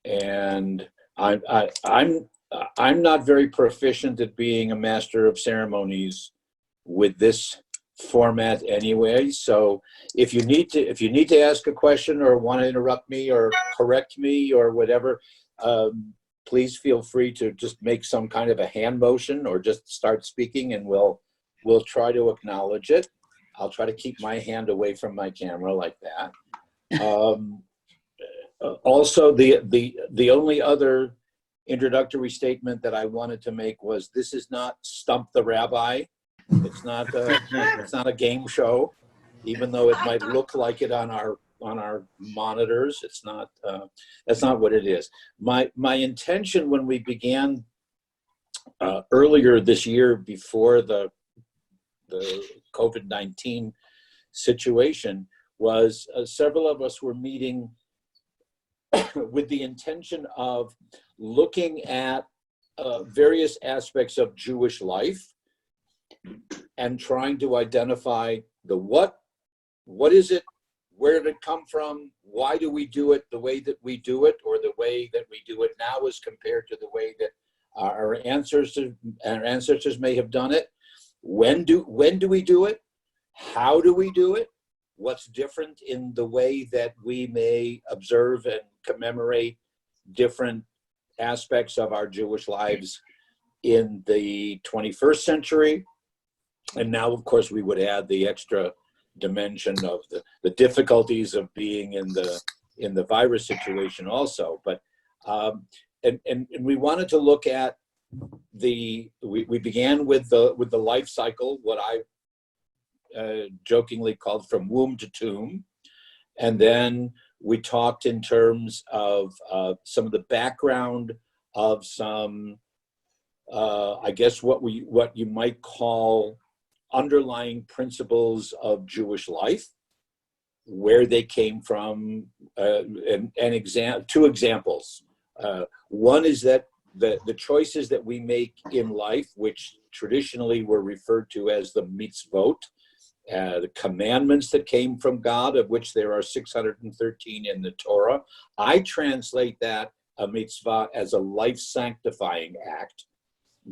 and I'm not very proficient at being a master of ceremonies with this format anyway. So if you need to ask a question or want to interrupt me or correct me or whatever, please feel free to just make some kind of a hand motion or just start speaking, and we'll try to acknowledge it. I'll try to keep my hand away from my camera like that. Also, the only other introductory statement that I wanted to make was, this is not Stump the Rabbi. It's not a game show, even though it might look like it on our monitors. It's not. That's not what it is. My intention when we began earlier this year, before the COVID-19 situation, was several of us were meeting with the intention of looking at various aspects of Jewish life and trying to identify the what is it, where did it come from, why do we do it the way that we do it, or the way that we do it now as compared to the way that our ancestors may have done it. When do we do it? How do we do it? What's different in the way that we may observe and commemorate different aspects of our Jewish lives in the 21st century? And now, of course, we would add the extra dimension of the difficulties of being in the virus situation also. But and we wanted to look at we began with the life cycle, what I jokingly called from womb to tomb, and then we talked in terms of some of the background of some I guess what you might call underlying principles of Jewish life, where they came from, and two examples. One is that the choices that we make in life, which traditionally were referred to as the mitzvot, the commandments that came from God, of which there are 613 in the Torah. I translate that, a mitzvah, as a life sanctifying act,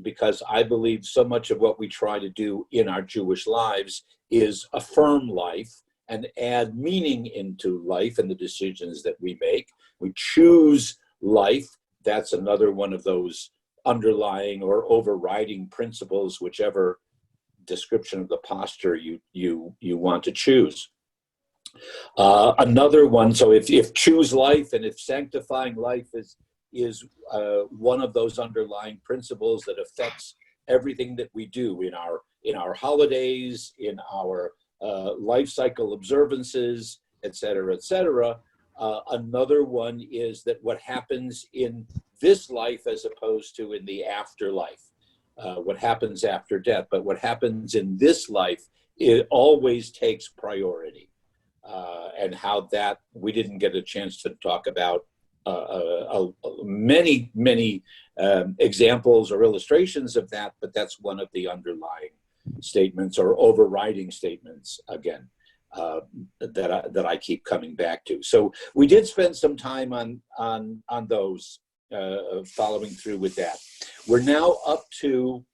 because I believe so much of what we try to do in our Jewish lives is affirm life and add meaning into life and the decisions that we make. We choose life. That's another one of those underlying or overriding principles, whichever description of the posture you want to choose. Another one, so if choose life and if sanctifying life is one of those underlying principles that affects everything that we do in our holidays, in our life cycle observances, et cetera, another one is that what happens in this life as opposed to in the afterlife, what happens after death, but what happens in this life, it always takes priority, and how that we didn't get a chance to talk about many examples or illustrations of that, but that's one of the underlying statements or overriding statements, again, that I keep coming back to. So we did spend some time on those, following through with that. We're now up to,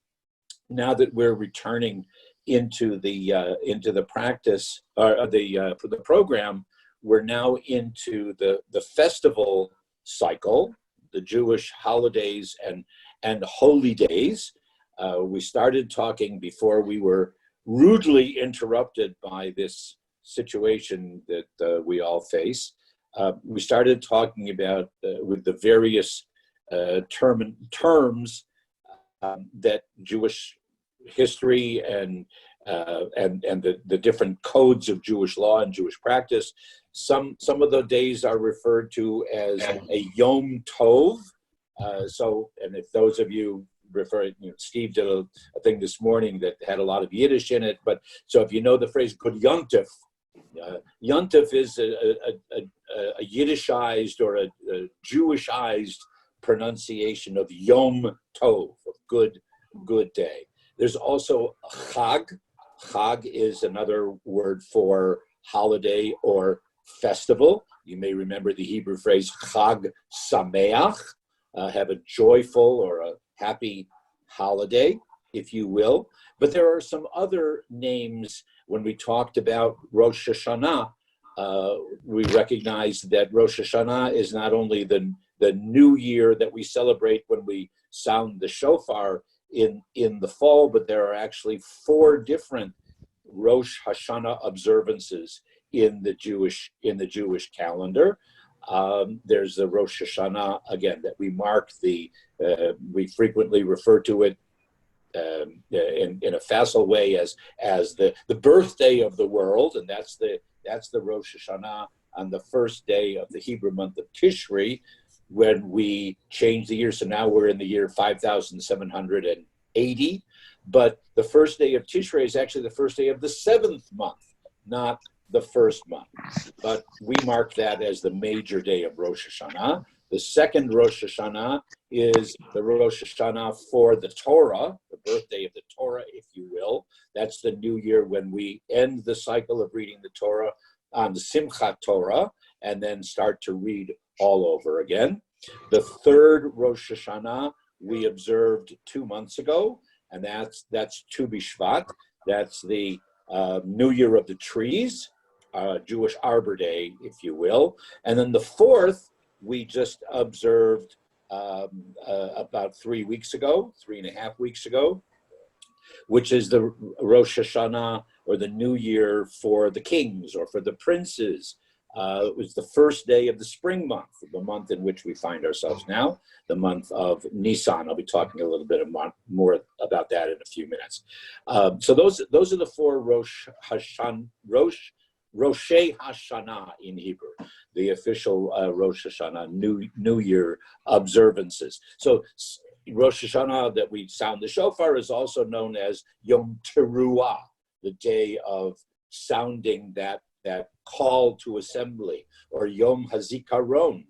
now that we're returning into the practice or for the program, we're now into the festival cycle, the Jewish holidays and holy days. We started talking before we were rudely interrupted by this situation that we all face. We started talking about with the various terms that Jewish history and the different codes of Jewish law and Jewish practice. Some of the days are referred to as a Yom Tov. And if those of you refer, Steve did a thing this morning that had a lot of Yiddish in it. But so if you know the phrase Good Yontif, Yontif is a Yiddishized or a Jewishized pronunciation of Yom Tov, of good day. There's also Chag. Chag is another word for holiday or festival. You may remember the Hebrew phrase Chag Sameach, have a joyful or a happy holiday, if you will. But there are some other names. When we talked about Rosh Hashanah, we recognize that Rosh Hashanah is not only the new year that we celebrate when we sound the shofar in the fall, but there are actually 4 different Rosh Hashanah observances in the Jewish calendar. There's the Rosh Hashanah, again, that we mark we frequently refer to it in a facile way as the birthday of the world, and that's the Rosh Hashanah on the first day of the Hebrew month of Tishri, when we change the year. So now we're in the year 5780, but the first day of Tishrei is actually the first day of the 7th month, not the first month. But we mark that as the major day of Rosh Hashanah. The second Rosh Hashanah is the Rosh Hashanah for the Torah, the birthday of the Torah, if you will. That's the new year when we end the cycle of reading the Torah on the Simchat Torah and then start to read all over again. The third Rosh Hashanah we observed 2 months ago, and that's Tu B'Shvat. That's the New Year of the Trees, Jewish Arbor Day, if you will. And then the fourth we just observed about 3 weeks ago, 3.5 weeks ago, which is the Rosh Hashanah, or the New Year for the kings or for the princes. It was the first day of the spring month, the month in which we find ourselves now, the month of Nisan. I'll be talking a little bit more about that in a few minutes. So those are the 4 Roshei Hashanah in Hebrew, the official Rosh Hashanah New Year observances. So Rosh Hashanah that we sound the shofar is also known as Yom Teruah, the day of sounding that call to assembly, or Yom HaZikaron.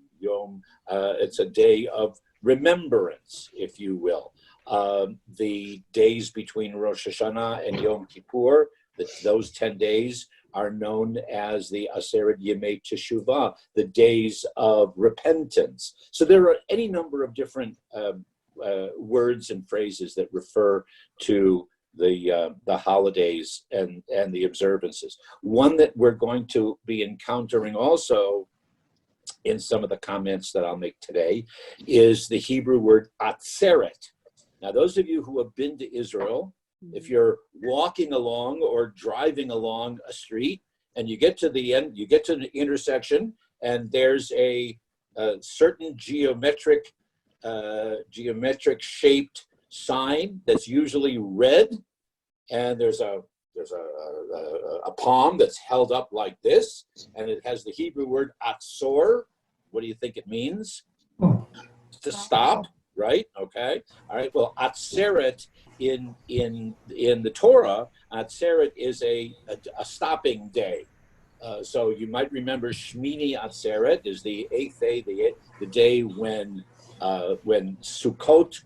It's a day of remembrance, if you will. The days between Rosh Hashanah and Yom Kippur, those 10 days are known as the Aseret Yemei Teshuvah, the days of repentance. So there are any number of different words and phrases that refer to the holidays and the observances. One that we're going to be encountering also in some of the comments that I'll make today is the Hebrew word atzeret. Now, those of you who have been to Israel, if you're walking along or driving along a street and you get to the end, you get to the intersection, and there's a certain geometric shaped sign that's usually red, and there's a palm that's held up like this, and it has the Hebrew word atzor. What do you think it means? To stop, right? Okay. All right. Well, atzeret in the Torah, atzeret is a stopping day. So you might remember Shmini Atzeret is the 8th day, the day when Sukkot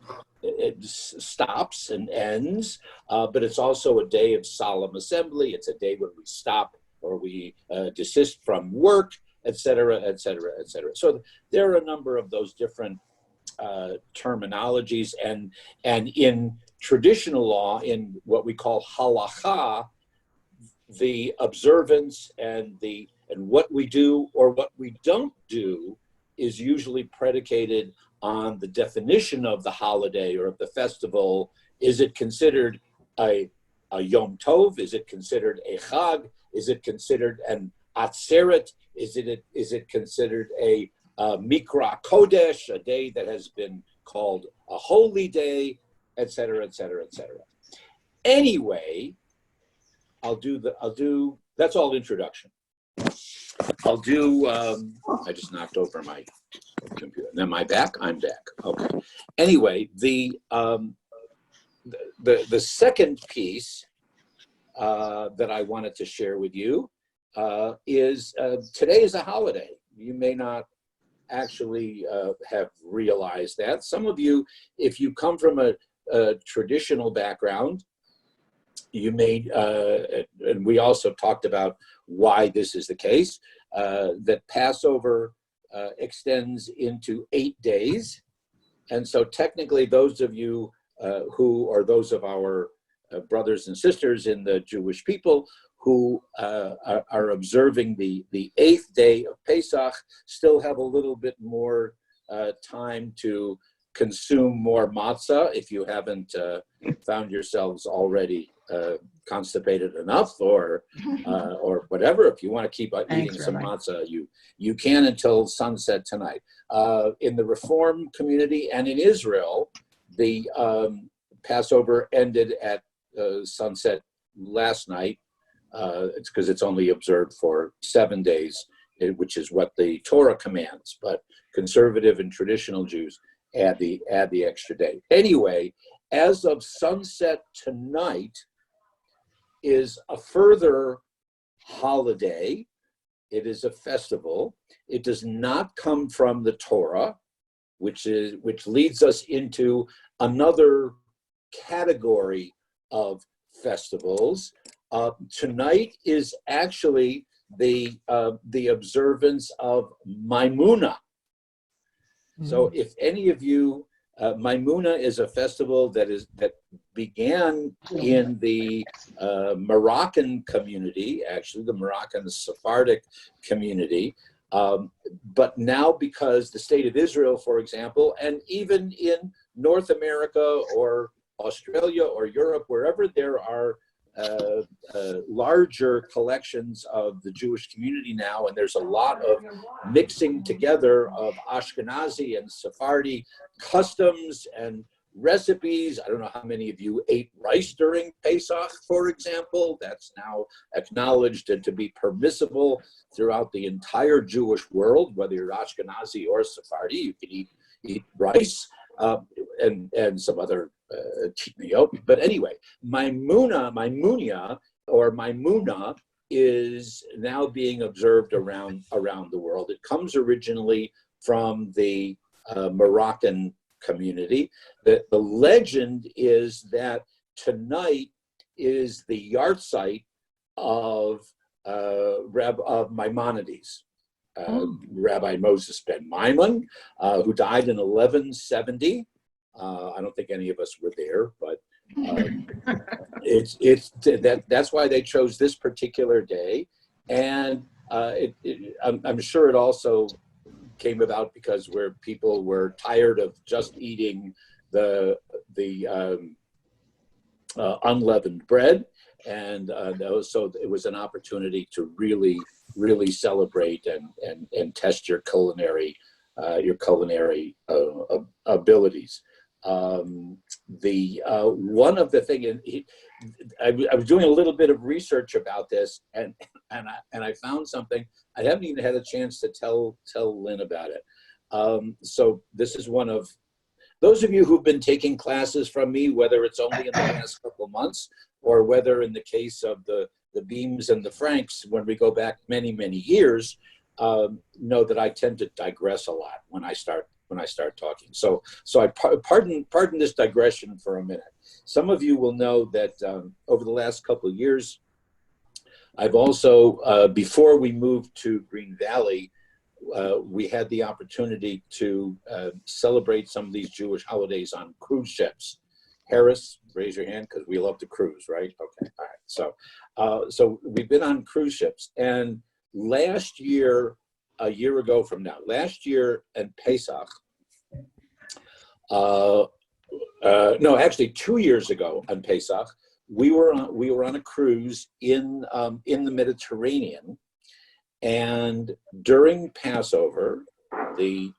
stops and ends, but it's also a day of solemn assembly. It's a day when we stop or we desist from work, et cetera, et cetera, et cetera. So there are a number of those different terminologies, and in traditional law, in what we call halacha, the observance and what we do or what we don't do is usually predicated on the definition of the holiday or of the festival. Is it considered a Yom Tov? Is it considered a Chag? Is it considered an Atzeret? Is it considered a Mikra Kodesh, a day that has been called a holy day, et cetera, et cetera, et cetera. Anyway, that's all introduction. I just knocked over my computer. Am I back? I'm back. Okay. Anyway, the second piece that I wanted to share with you is today is a holiday. You may not actually have realized that. Some of you, if you come from a traditional background, you may, and we also talked about why this is the case. that Passover extends into 8 days. And so technically those of you those of our brothers and sisters in the Jewish people who are observing the 8th day of Pesach still have a little bit more time to consume more matzah if you haven't found yourselves already constipated enough or whatever. If you want to keep eating some matzah, you can until sunset tonight. In the Reform community and in Israel, the Passover ended at sunset last night. It's because it's only observed for 7 days, which is what the Torah commands. But conservative and traditional Jews add the extra day. Anyway, as of sunset tonight is a further holiday. It is a festival. It does not come from the Torah, which leads us into another category of festivals. Tonight is actually the observance of Maimuna. So if any of you, Maimuna is a festival that began in the Moroccan community, actually the Moroccan Sephardic community, but now because the state of Israel, for example, and even in North America or Australia or Europe, wherever there are larger collections of the Jewish community now, and there's a lot of mixing together of Ashkenazi and Sephardi customs and recipes. I don't know how many of you ate rice during Pesach, for example. That's now acknowledged to be permissible throughout the entire Jewish world, whether you're Ashkenazi or Sephardi, you can eat rice and some other titniot. But anyway, Maimuna is now being observed around the world. It comes originally from the Moroccan community. The legend is that tonight is the yahrzeit of Maimonides, Rabbi Moses ben Maimon, who died in 1170. I don't think any of us were there, but that's why they chose this particular day, and I'm sure it also came about because people were tired of just eating the unleavened bread, and so it was an opportunity to really celebrate and test your culinary abilities. One of the things, I was doing a little bit of research about this, and I found something. I haven't even had a chance to tell Lynn about it. So this is one of those of you who've been taking classes from me, whether it's only in the last couple of months or whether in the case of the Beams and the Franks, when we go back many years, know that I tend to digress a lot when I start talking. So I pardon this digression for a minute. Some of you will know that over the last couple of years, I've also, before we moved to Green Valley, we had the opportunity to celebrate some of these Jewish holidays on cruise ships. Harris, raise your hand because we love to cruise, right? Okay, all right. So we've been on cruise ships, and last year, a year ago from now, last year at Pesach, no, actually 2 years ago on Pesach, we were on a cruise in the Mediterranean, and during Passover, the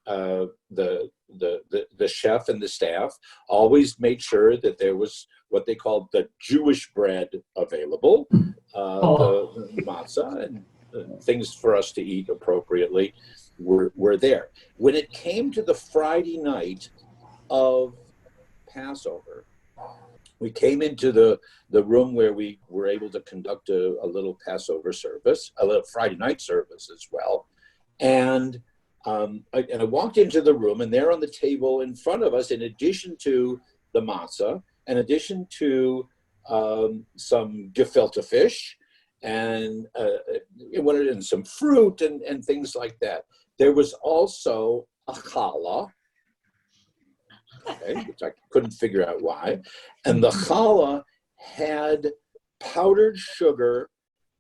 chef and the staff always made sure that there was what they called the Jewish bread available, the matzah and things for us to eat appropriately were there. When it came to the Friday night of Passover, we came into the room where we were able to conduct a little Passover service, a little Friday night service as well. And I walked into the room, and there on the table in front of us, in addition to the matzah, in addition to some gefilte fish and it wanted in some fruit and things like that. There was also a challah, okay, which I couldn't figure out why. And the challah had powdered sugar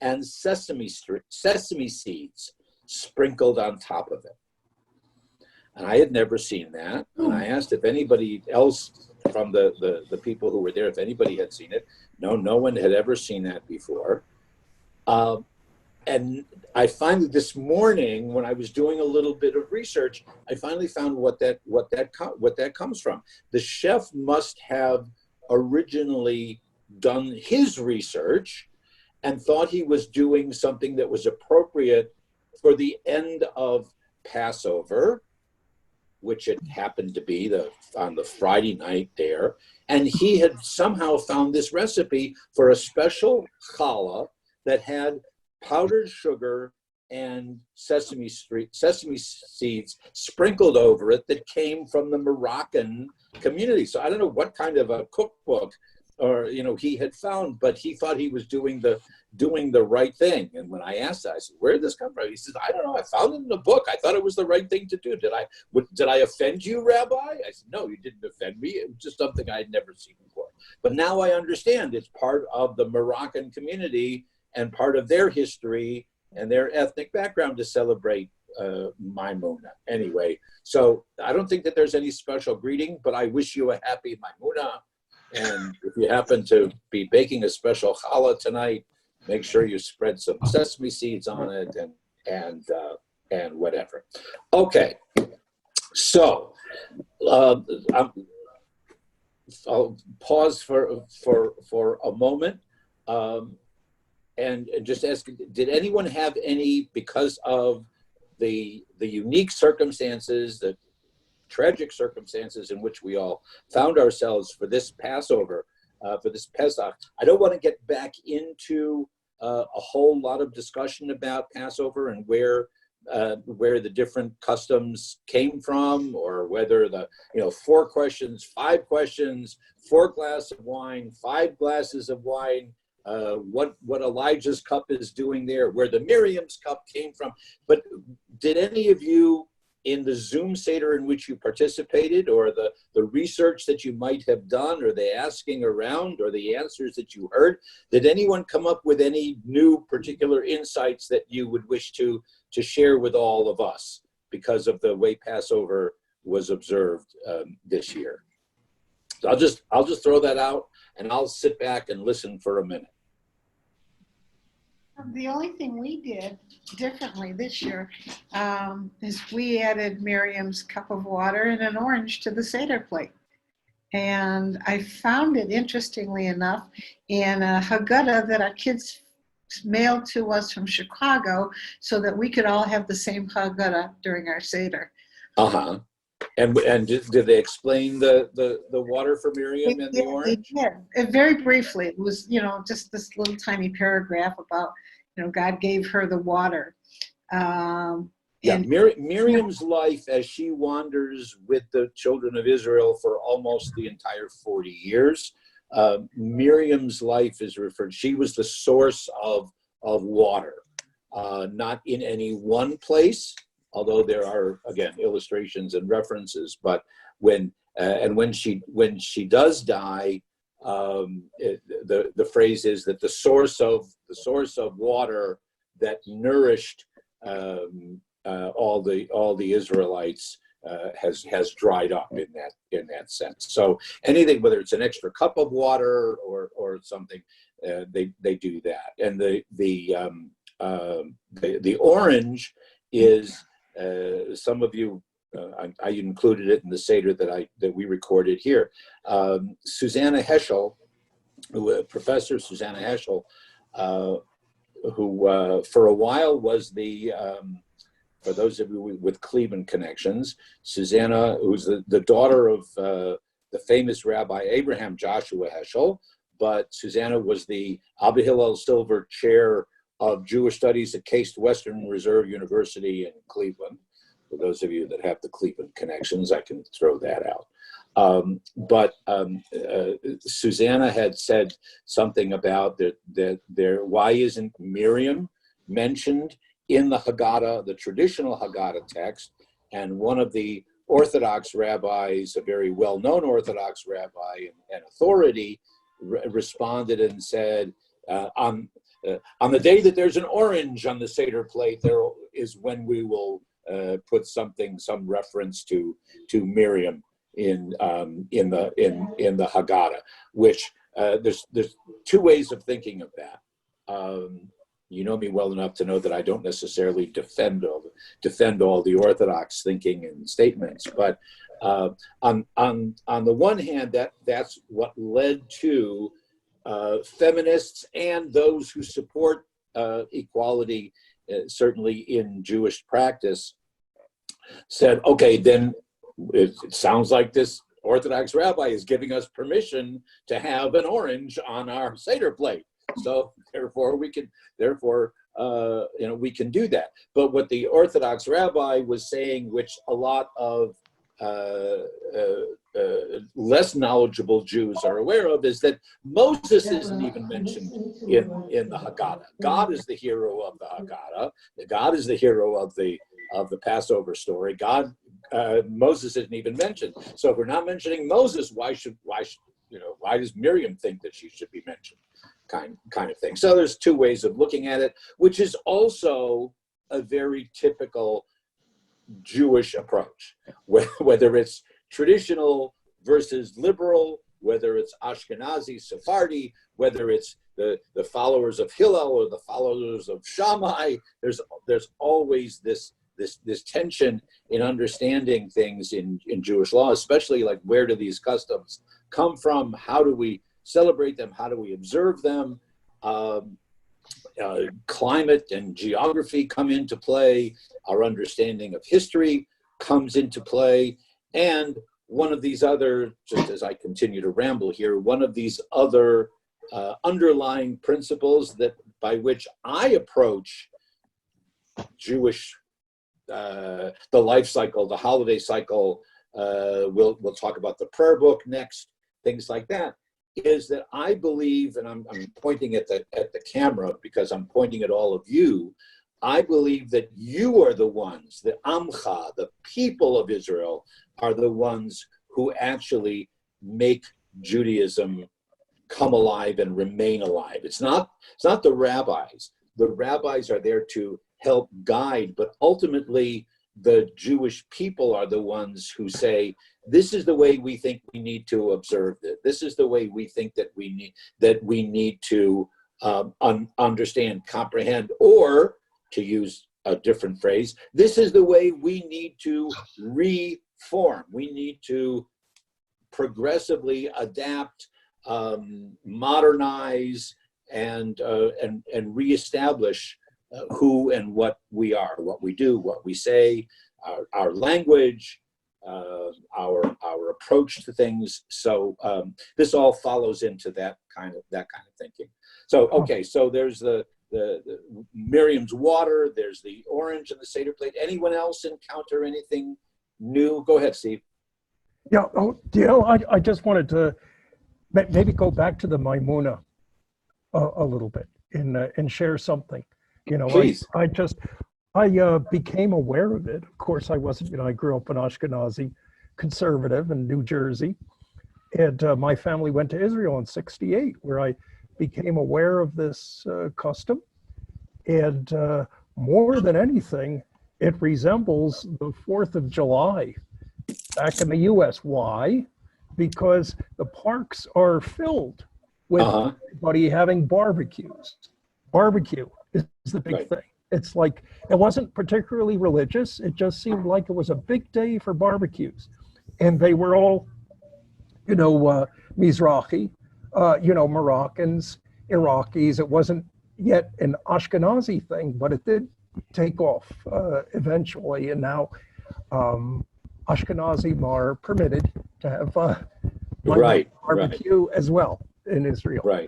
and sesame seeds sprinkled on top of it. And I had never seen that. And I asked if anybody else from the people who were there, if anybody had seen it. No one had ever seen that before. And I finally, this morning, when I was doing a little bit of research, I finally found what that comes from. The chef must have originally done his research and thought he was doing something that was appropriate for the end of Passover, which it happened to be on the Friday night there. And he had somehow found this recipe for a special challah that had powdered sugar and sesame seeds sprinkled over it that came from the Moroccan community. So I don't know what kind of a cookbook or he had found, but he thought he was doing the right thing. And when I asked, I said, "Where did this come from?" He says, "I don't know. I found it in a book. I thought it was the right thing to do. Did I offend you, Rabbi?" I said, "No, you didn't offend me. It was just something I had never seen before." But now I understand it's part of the Moroccan community and part of their history and their ethnic background to celebrate Maimuna. Anyway, so I don't think that there's any special greeting, but I wish you a happy Maimuna. And if you happen to be baking a special challah tonight, make sure you spread some sesame seeds on it and whatever. Okay, so I'll pause for a moment. And just ask, did anyone have any, because of the unique circumstances, the tragic circumstances in which we all found ourselves for this Passover, for this Pesach? I don't want to get back into a whole lot of discussion about Passover and where the different customs came from, or whether 4 questions, 5 questions, 4 glasses of wine, 5 glasses of wine, what Elijah's cup is doing there, where the Miriam's cup came from. But did any of you, in the Zoom Seder in which you participated, or the research that you might have done, or the asking around, or the answers that you heard, did anyone come up with any new particular insights that you would wish to share with all of us because of the way Passover was observed this year? So I'll just throw that out, and I'll sit back and listen for a minute. The only thing we did differently this year is we added Miriam's cup of water and an orange to the Seder plate. And I found it, interestingly enough, in a Haggadah that our kids mailed to us from Chicago so that we could all have the same Haggadah during our Seder. Uh-huh. And did they explain the water for Miriam and the orange? They did. Very briefly. It was, just this little tiny paragraph about, God gave her the water. Miriam's life as she wanders with the children of Israel for almost the entire 40 years. Miriam's life is referred, she was the source of water, not in any one place, although there are, again, illustrations and references. But when she does die, the phrase is that the source of water that nourished all the Israelites has dried up in that sense. So anything, whether it's an extra cup of water or something, they do that. And the orange is, some of you, I included it in the Seder that we recorded here. Susanna Heschel, Professor Susanna Heschel, who for a while was for those of you with Cleveland connections, Susanna, who's the daughter of the famous Rabbi Abraham Joshua Heschel, but Susanna was the Abba Hillel Silver Chair of Jewish Studies at Case Western Reserve University in Cleveland. For those of you that have the Cleveland connections, I can throw that out. Susanna had said something about that why isn't Miriam mentioned in the Haggadah, the traditional Haggadah text? And one of the Orthodox rabbis, a very well-known Orthodox rabbi and authority, responded and said, on the day that there's an orange on the Seder plate, there is when we will put some reference to Miriam in the Haggadah, which there's two ways of thinking of that. You know me well enough to know that I don't necessarily defend all the Orthodox thinking and statements, but on the one hand, that's what led to feminists and those who support equality, certainly in Jewish practice, said, okay, then it sounds like this Orthodox rabbi is giving us permission to have an orange on our Seder plate. So therefore we can do that. But what the Orthodox rabbi was saying, which a lot of less knowledgeable Jews are aware of, is that Moses isn't even mentioned in the Haggadah. God is the hero of the Haggadah. God is the hero of the Passover story. Moses isn't even mentioned. So if we're not mentioning Moses, why does Miriam think that she should be mentioned? Kind of thing. So there's two ways of looking at it, which is also a very typical Jewish approach, whether it's traditional versus liberal, whether it's Ashkenazi, Sephardi, whether it's the followers of Hillel or the followers of Shammai. There's always this tension in understanding things in Jewish law, especially like where do these customs come from? How do we celebrate them? How do we observe them? Climate and geography come into play. Our understanding of history comes into play. And one of these other, just as I continue to ramble here, one of these other underlying principles that by which I approach Jewish, the life cycle, the holiday cycle, we'll talk about the prayer book next, things like that, is that I believe, and I'm pointing at the camera because I'm pointing at all of you, I believe that you are the ones, the Amcha, the people of Israel, are the ones who actually make Judaism come alive and remain alive. It's not the rabbis. The rabbis are there to help guide, but ultimately the Jewish people are the ones who say, this is the way we think we need to observe it. This is the way we think that we need to understand, comprehend, or to use a different phrase, this is the way we need to reform. We need to progressively adapt, modernize, and reestablish who and what we are, what we do, what we say, our language, our approach to things. So this all follows into that kind of thinking. So okay, so there's the Miriam's water, there's the orange and the Seder plate. Anyone else encounter anything new? Go ahead, Steve. Yeah, I just wanted to maybe go back to the Maimuna a little bit and share something. Please. I became aware of it. Of course, I wasn't, I grew up in Ashkenazi conservative in New Jersey. And my family went to Israel in '68, where I became aware of this custom. And more than anything, it resembles the 4th of July back in the US. Why? Because the parks are filled with everybody having barbecues. Barbecue is the big thing. It's like, it wasn't particularly religious. It just seemed like it was a big day for barbecues. And they were all, Mizrahi, Moroccans, Iraqis. It wasn't yet an Ashkenazi thing, but it did take off eventually. And now Ashkenazim are permitted to have barbecue as well in Israel. Right.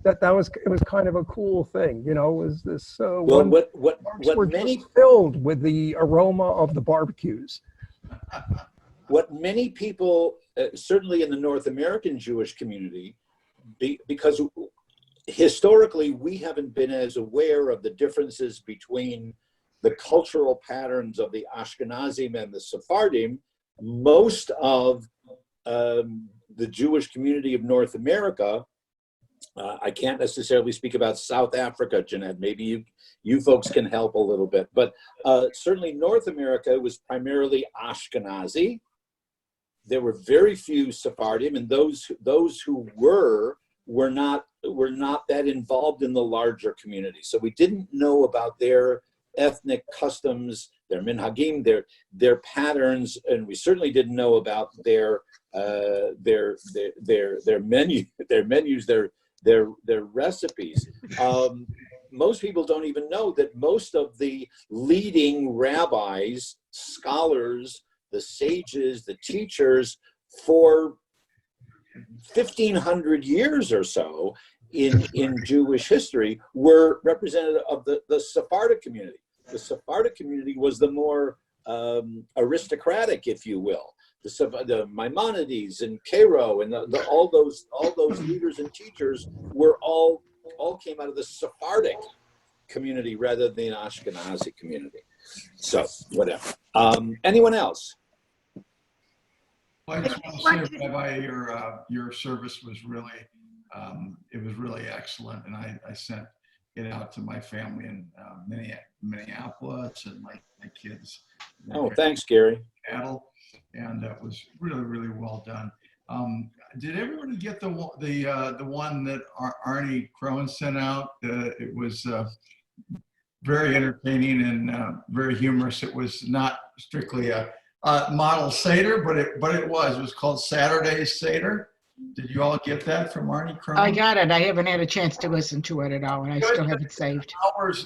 It was kind of a cool thing, was this what were many just filled with the aroma of the barbecues. what many people, certainly in the North American Jewish community, because historically we haven't been as aware of the differences between the cultural patterns of the Ashkenazim and the Sephardim, most of the Jewish community of North America, I can't necessarily speak about South Africa, Jeanette, maybe you folks can help a little bit, but certainly North America was primarily Ashkenazi. There were very few Sephardim, and those who were not that involved in the larger community. So we didn't know about their ethnic customs, their minhagim, their patterns, and we certainly didn't know about their menus, their recipes. Most people don't even know that most of the leading rabbis, scholars, the sages, the teachers for 1,500 years or so in Jewish history were representative of the Sephardic community. The Sephardic community was the more aristocratic, if you will. The Maimonides and Cairo and all those leaders and teachers were all came out of the Sephardic community rather than the Ashkenazi community. So whatever. Anyone else? Well, I just want to say, Rabbi, your service was really it was really excellent, and I sent it out to my family in Minneapolis and my kids. Oh, thanks, Gary. Cattle, and it was really, really well done. Did everybody get the one that Arnie Crone sent out? It was very entertaining and very humorous. It was not strictly a model Seder, but it was called Saturday's Seder. Did you all get that from Arnie Crone? I got it. I haven't had a chance to listen to it at all, and I still have it saved.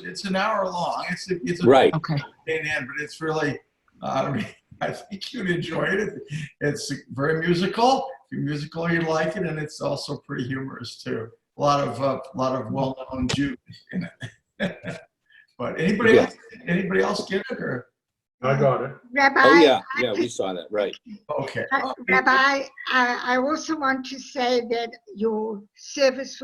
It's an hour long. It's right. Okay. But it's really, I think you'd enjoy it. It's very musical. If you're musical, you like it, and it's also pretty humorous too. A lot of well-known Jews in it. But anybody else get it or? I got it. Rabbi, Oh yeah, we saw that, right. Okay. Rabbi, I also want to say that your service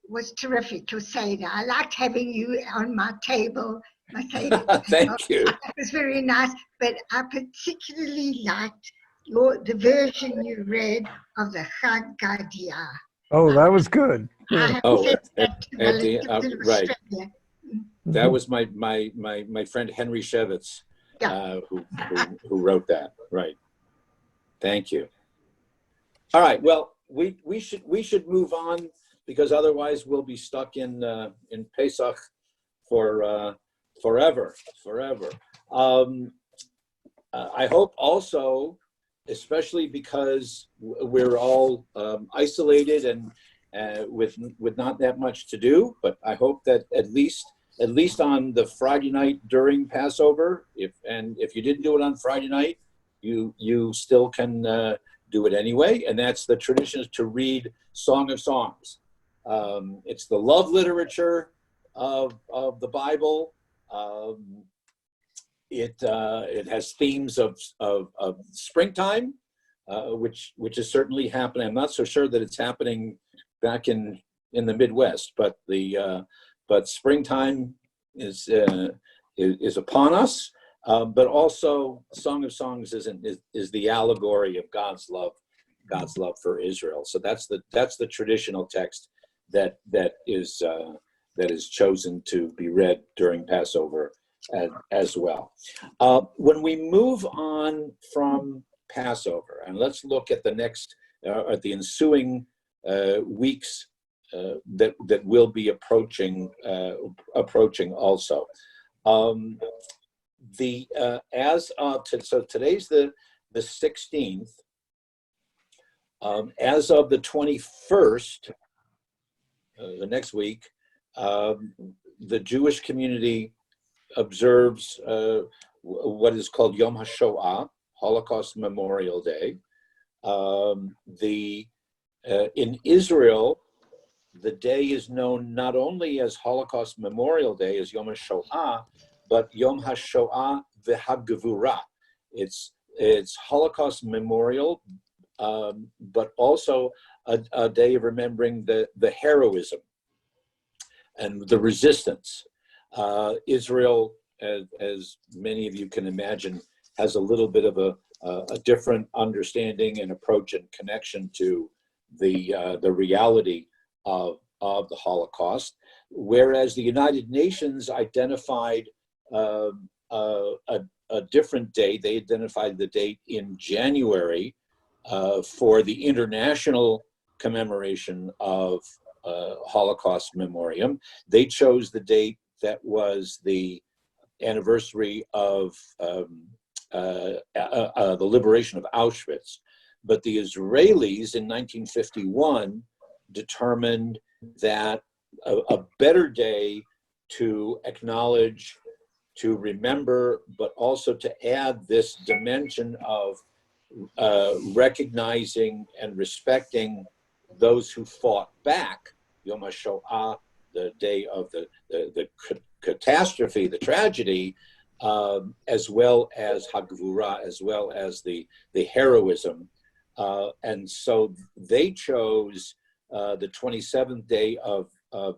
was terrific, your Seder. I liked having you on my table. My Seder. Thank you. It was very nice, but I particularly liked the version you read of the Chag Gadya. Oh, that was good. I have Oh, said that to at the- relatives in right. Australia. That was my friend Henry Shevitz, who wrote that. Right. Thank you. All right. Well, we should move on because otherwise we'll be stuck in Pesach for forever. I hope also, especially because we're all isolated and with not that much to do, but I hope that at least on the Friday night during Passover, if you didn't do it on Friday night, you still can do it anyway. And that's the tradition, is to read Song of Songs. It's the love literature of the Bible. It has themes of springtime, which is certainly happening. I'm not so sure that it's happening back in the Midwest, but springtime is upon us. But also, Song of Songs is the allegory of God's love for Israel. So that's the traditional text that is chosen to be read during Passover as well. When we move on from Passover, and let's look at at the ensuing weeks that will be approaching also. So today's the 16th. As of the 21st, the next week, the Jewish community observes what is called Yom HaShoah, Holocaust Memorial Day. In Israel, the day is known not only as Holocaust Memorial Day, as Yom HaShoah, but Yom HaShoah v'Hagvura. It's it's Holocaust Memorial, but also a day of remembering the heroism and the resistance. Israel, as many of you can imagine, has a little bit of a different understanding and approach and connection to the reality of the Holocaust, whereas the United Nations identified a different date. They identified the date in January for the international commemoration of Holocaust Memoriam. They chose the date that was the anniversary of the liberation of Auschwitz. But the Israelis in 1951 determined that a better day to acknowledge, to remember, but also to add this dimension of recognizing and respecting those who fought back, Yom HaShoah, the day of the catastrophe, the tragedy, as well as Hagvura, as well as the heroism. And so they chose the 27th day of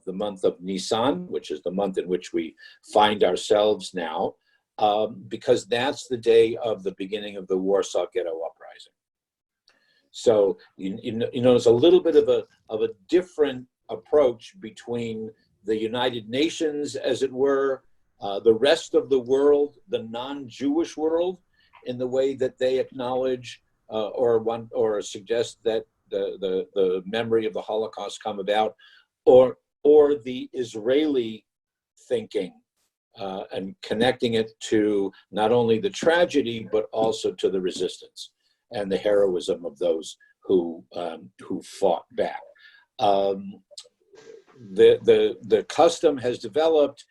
the month of Nisan, which is the month in which we find ourselves now, because that's the day of the beginning of the Warsaw Ghetto Uprising. So you know, it's a little bit of a different approach between the United Nations, as it were, the rest of the world, the non-Jewish world, in the way that they acknowledge or suggest that the memory of the Holocaust come about, or the Israeli thinking and connecting it to not only the tragedy but also to the resistance and the heroism of those who fought back. The custom has developed.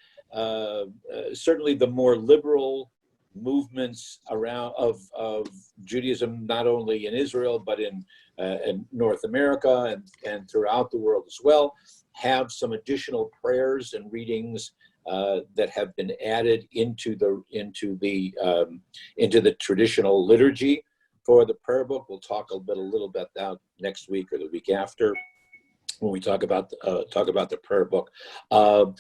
Certainly, the more liberal movements around of Judaism, not only in Israel but in North America and throughout the world as well, have some additional prayers and readings that have been added into the traditional liturgy for the prayer book. We'll talk a little bit about next week or the week after when we talk about the prayer book. To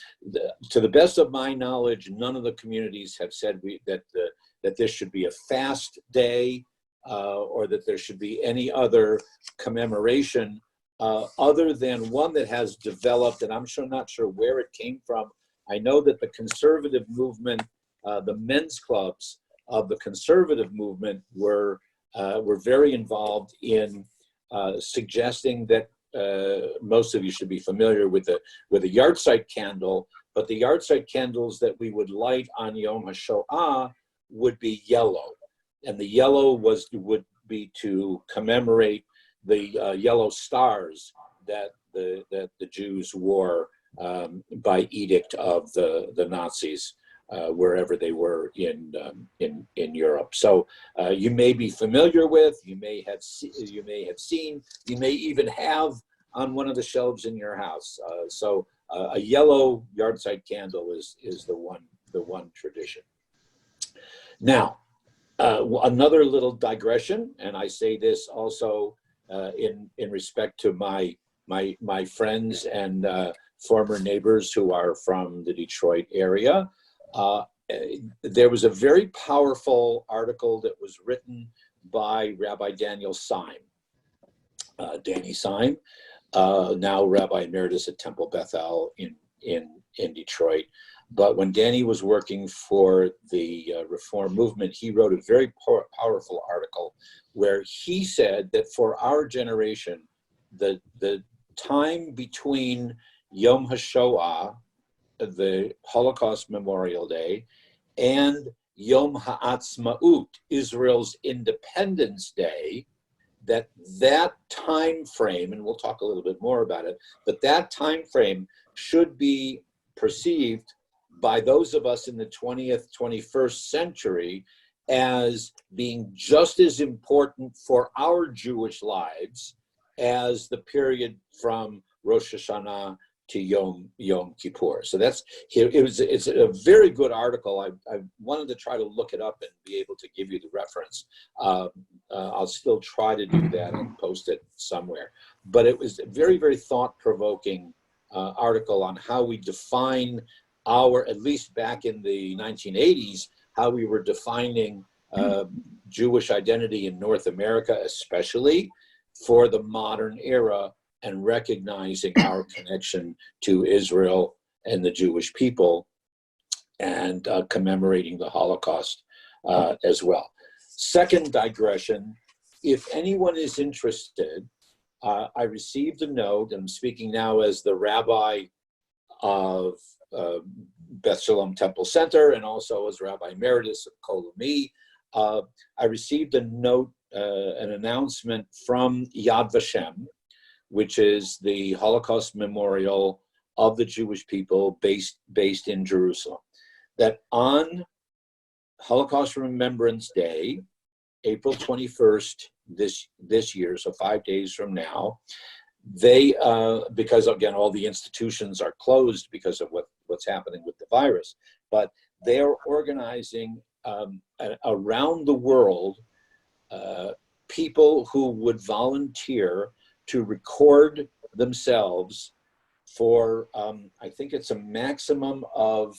the best of my knowledge, none of the communities have said that this should be a fast day or that there should be any other commemoration other than one that has developed, and I'm not sure where it came from. I know that the conservative movement, the men's clubs of the conservative movement were very involved in suggesting that most of you should be familiar with a yahrzeit candle, but the yahrzeit candles that we would light on Yom HaShoah would be yellow, and the yellow would be to commemorate the yellow stars that the Jews wore by edict of the Nazis wherever they were in Europe. So you may be familiar with, you may have seen, you may even have on one of the shelves in your house. So a yellow yahrzeit candle is the one tradition. Now, another little digression, and I say this also in respect to my friends and former neighbors who are from the Detroit area. There was a very powerful article that was written by Rabbi Daniel Syme, Danny Syme, now Rabbi Emeritus at Temple Bethel in Detroit. But when Danny was working for the Reform movement, he wrote a very powerful article where he said that for our generation, the time between Yom HaShoah, the Holocaust Memorial Day, and Yom HaAtzmaut, Israel's Independence Day, that time frame, and we'll talk a little bit more about it, but that time frame should be perceived by those of us in the 20th, 21st century as being just as important for our Jewish lives as the period from Rosh Hashanah to Yom Kippur. So that's here. It's a very good article. I wanted to try to look it up and be able to give you the reference. I'll still try to do that and post it somewhere. But it was a very, very thought-provoking article on how we define at least back in the 1980s, how we were defining Jewish identity in North America, especially for the modern era, and recognizing our connection to Israel and the Jewish people, and commemorating the Holocaust as well. Second digression, if anyone is interested, I received a note, and I'm speaking now as the rabbi of Beth Shalom Temple Center and also as Rabbi Emeritus of Kol Ami. I received a note, an announcement from Yad Vashem, which is the Holocaust memorial of the Jewish people based in Jerusalem, that on Holocaust Remembrance Day, April 21st this year, so 5 days from now, they, because again, all the institutions are closed because of what's happening with the virus, but they are organizing around the world people who would volunteer to record themselves for, I think it's a maximum of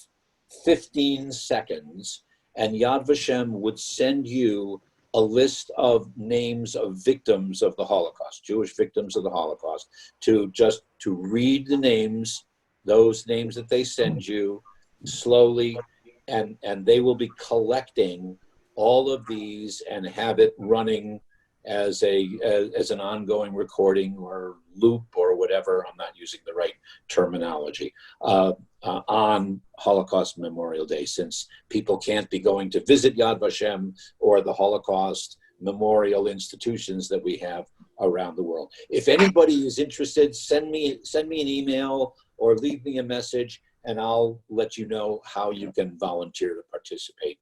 15 seconds, and Yad Vashem would send you a list of names of victims of the Holocaust, Jewish victims of the Holocaust, to read the names, those names that they send you slowly, and they will be collecting all of these and have it running as an ongoing recording or loop or whatever, I'm not using the right terminology, on Holocaust Memorial Day, since people can't be going to visit Yad Vashem or the Holocaust memorial institutions that we have around the world. If anybody is interested, send me an email or leave me a message, and I'll let you know how you can volunteer to participate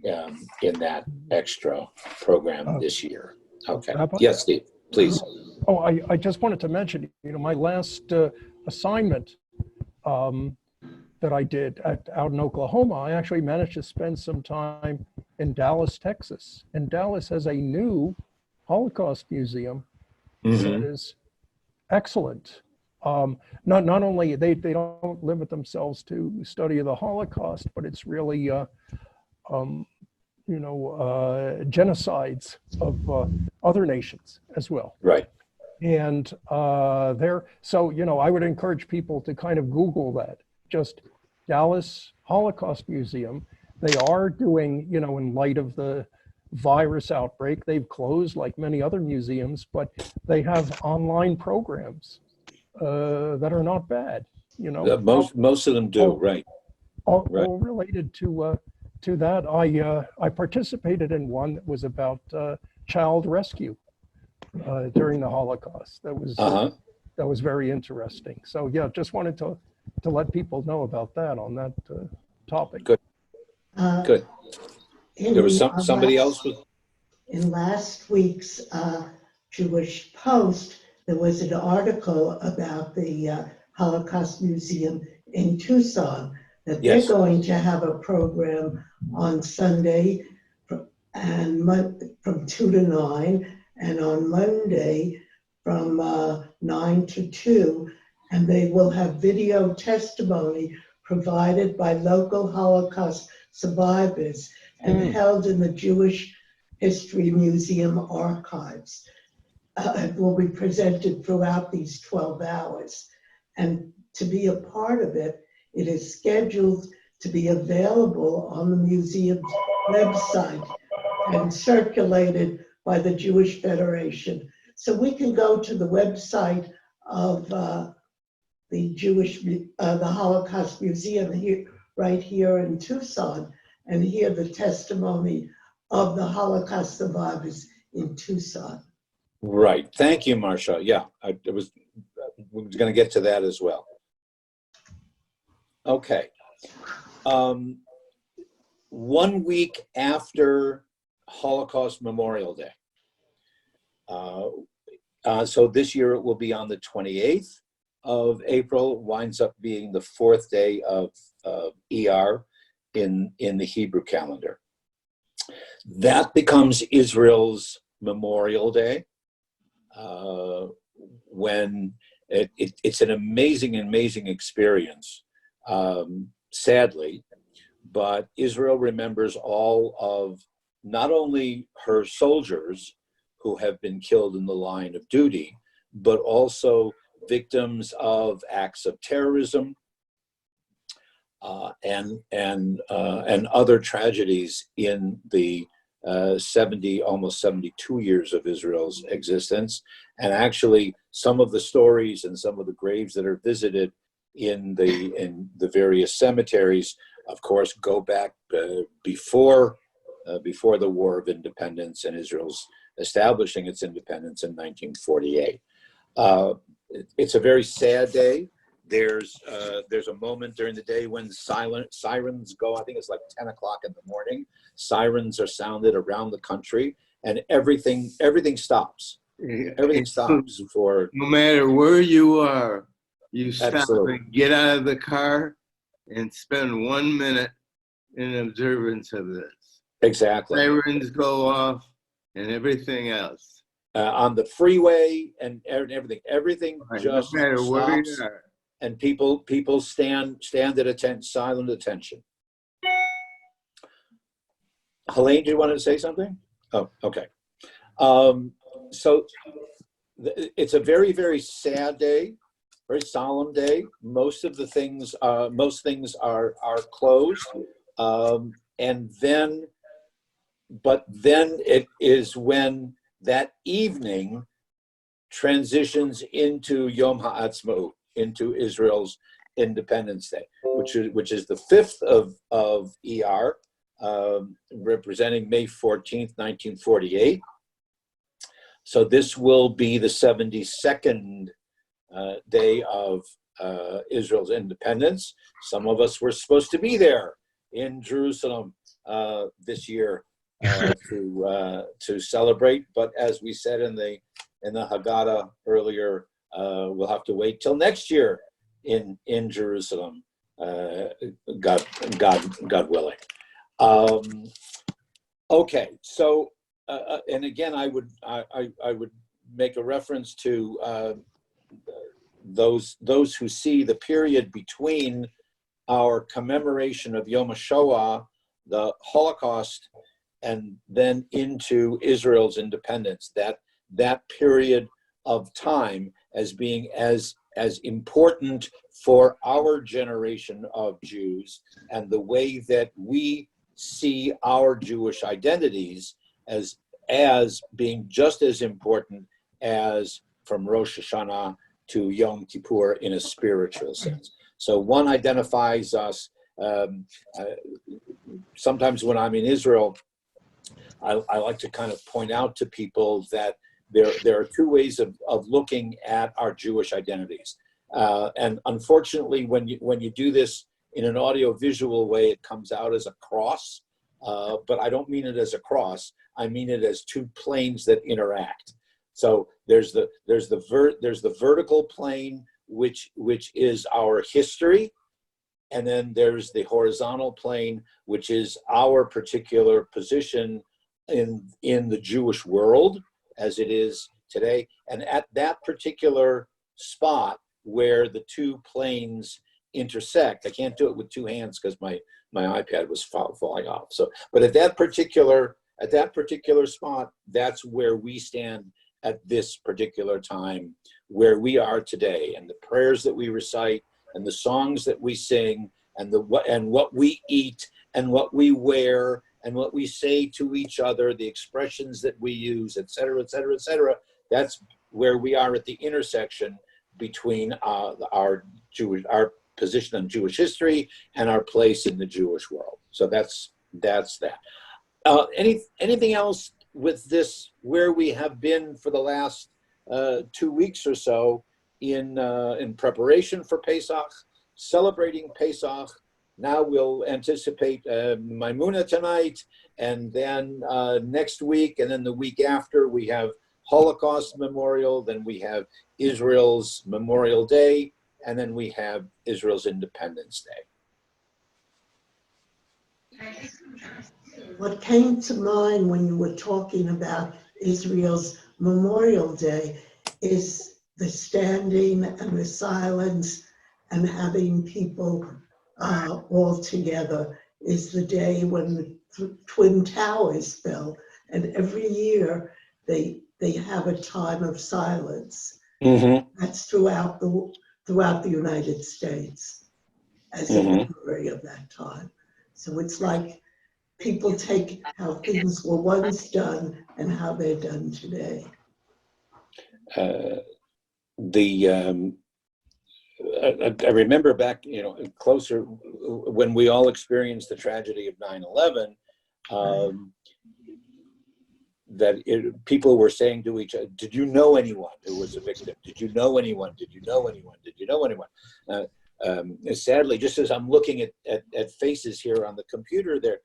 in that extra program this year. Okay. Rabbi? Yes, Steve, please. Oh, I just wanted to mention, my last assignment that I did out in Oklahoma, I actually managed to spend some time in Dallas, Texas. And Dallas has a new Holocaust museum that is excellent. Not only they don't limit themselves to study of the Holocaust, but it's really genocides of other nations as well. Right. And I would encourage people to kind of Google that, just Dallas Holocaust Museum. They are doing, in light of the virus outbreak, they've closed like many other museums, but they have online programs that are not bad, Most of them do, right. all related to that. I participated in one that was about child rescue during the Holocaust. That was very interesting. So yeah, just wanted to let people know about that on that topic. Good. Good. There was somebody else with. In last week's Jewish Post, there was an article about the Holocaust Museum in Tucson, that Yes. they're going to have a program on Sunday from 2 to 9, and on Monday from 9 to 2, and they will have video testimony provided by local Holocaust survivors and held in the Jewish History Museum archives. It will be presented throughout these 12 hours. And to be a part of it, it is scheduled to be available on the museum's website and circulated by the Jewish Federation. So we can go to the website of the Holocaust Museum here, right here in Tucson, and hear the testimony of the Holocaust survivors in Tucson. Right. Thank you, Marcia. Yeah, we was going to get to that as well. Okay. 1 week after Holocaust Memorial Day. So this year it will be on the 28th. of April winds up being the 4th day of ER in the Hebrew calendar. That becomes Israel's Memorial Day, when it's an amazing experience, sadly, but Israel remembers all of not only her soldiers who have been killed in the line of duty, but also victims of acts of terrorism and other tragedies in the almost 72 years of Israel's existence. And actually, some of the stories and some of the graves that are visited in the various cemeteries, of course, go back before the War of Independence and Israel's establishing its independence in 1948. It's a very sad day. There's a moment during the day when sirens go. I think it's like 10 o'clock in the morning. Sirens are sounded around the country, and everything stops. Everything stops for. No matter where you are, you stop Absolutely. and get out of the car and spend 1 minute in observance of this. Exactly. Sirens go off and everything else. On the freeway and everything Right, just no matter where you stops, are. and people stand at silent attention. Helene, do you want to say something? Oh, okay. So it's a very sad day, very solemn day. Most things are closed, and then it is when that evening transitions into Yom Ha'atzmaut, into Israel's Independence Day, which is the 5th of ER, representing May 14th, 1948. So this will be the 72nd day of Israel's independence. Some of us were supposed to be there in Jerusalem this year to celebrate, but as we said in the Haggadah earlier, we'll have to wait till next year in Jerusalem, God willing. Okay, so and again, I would make a reference to those who see the period between our commemoration of Yom HaShoah, the Holocaust, and then into Israel's independence. That period of time as being as important for our generation of Jews, and the way that we see our Jewish identities as being just as important as from Rosh Hashanah to Yom Kippur in a spiritual sense. So one identifies us. Sometimes when I'm in Israel, I like to kind of point out to people that there are two ways of looking at our Jewish identities. And unfortunately, when you do this in an audio-visual way, it comes out as a cross. But I don't mean it as a cross. I mean it as two planes that interact. So there's the vertical plane, which is our history, and then there's the horizontal plane, which is our particular position in the Jewish world as it is today. And at that particular spot where the two planes intersect, I can't do it with two hands because my iPad was falling off. So, but at that particular spot, that's where we stand at this particular time, where we are today, and the prayers that we recite, and the songs that we sing, and what we eat, and what we wear, and what we say to each other, the expressions that we use, et cetera, et cetera, et cetera. That's where we are at the intersection between our position on Jewish history and our place in the Jewish world. So that's that. Anything else with this, where we have been for the last 2 weeks or so in preparation for Pesach, celebrating Pesach. Now we'll anticipate Maimuna tonight, and then next week, and then the week after, we have Holocaust Memorial, then we have Israel's Memorial Day, and then we have Israel's Independence Day. What came to mind when you were talking about Israel's Memorial Day is the standing and the silence and having people all together, is the day when the Twin Towers fell. And every year they have a time of silence. Mm-hmm. That's throughout the United States as a memory of that time. So it's like people take how things were once done and how they're done today. I remember back, closer when we all experienced the tragedy of 9/11, people were saying to each other, "Did you know anyone who was a victim? Did you know anyone? Did you know anyone? Did you know anyone?" Sadly, just as I'm looking at faces here on the computer, there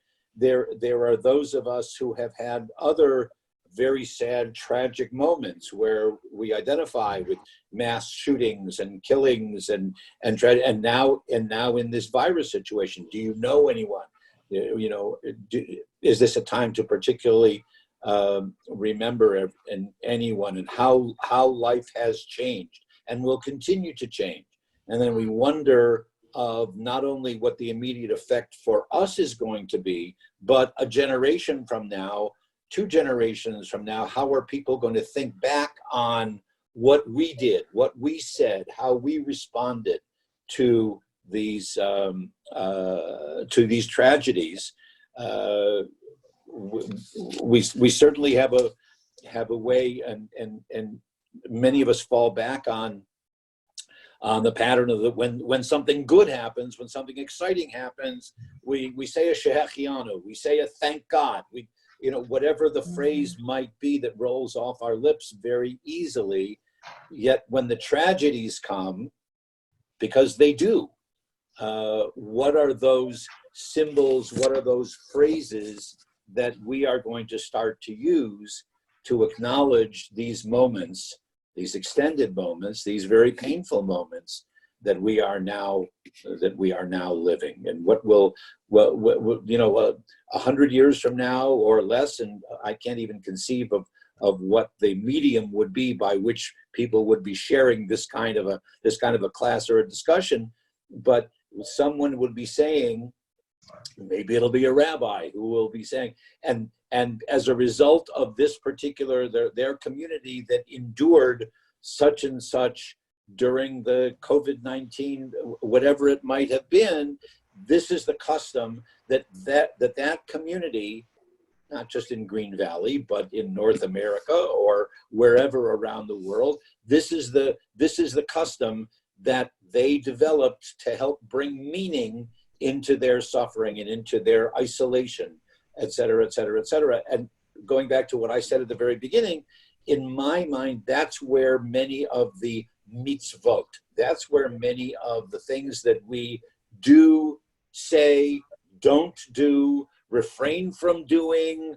are those of us who have had other very sad, tragic moments where we identify with mass shootings and killings and now in this virus situation. Do you know anyone? Is this a time to particularly remember anyone and how life has changed and will continue to change? And then we wonder of not only what the immediate effect for us is going to be, but a generation from now, 2 generations from now, how are people going to think back on what we did, what we said, how we responded to these tragedies? We certainly have a way, and many of us fall back on the pattern of when something good happens, when something exciting happens, we say a shehechianu, we say a thank God, whatever the phrase might be that rolls off our lips very easily. Yet when the tragedies come, because they do, what are those symbols, what are those phrases that we are going to start to use to acknowledge these moments, these extended moments, these very painful moments that we are now living? And what will 100 years from now or less, and I can't even conceive of what the medium would be by which people would be sharing this kind of a class or a discussion, but someone would be saying, maybe it'll be a rabbi who will be saying, and as a result of this particular their community that endured such and such during the COVID-19, whatever it might have been, this is the custom that community, not just in Green Valley, but in North America or wherever around the world, this is the custom that they developed to help bring meaning into their suffering and into their isolation, et cetera, et cetera, et cetera. And going back to what I said at the very beginning, in my mind, that's where many of the mitzvot, that's where many of the things that we do, say, don't do, refrain from doing,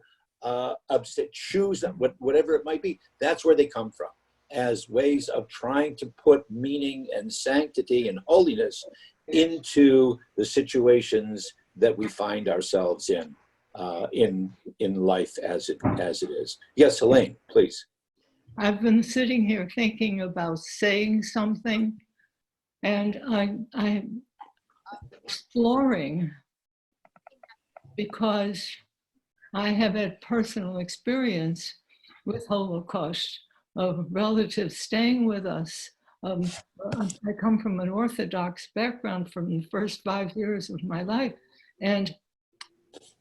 choose, whatever it might be, that's where they come from, as ways of trying to put meaning and sanctity and holiness into the situations that we find ourselves in life as it is. Yes, Helene, please. I've been sitting here thinking about saying something, and I'm exploring, because I have had personal experience with Holocaust of relatives staying with us. I come from an Orthodox background from the first 5 years of my life, and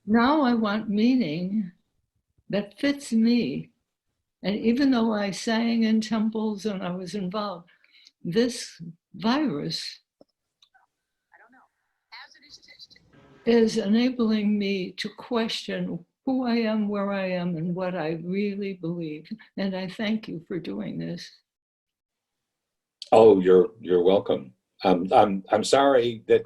now I want meaning that fits me. And even though I sang in temples and I was involved, this virus is enabling me to question who I am, where I am, and what I really believe. And I thank you for doing this. Oh, you're welcome. I'm sorry that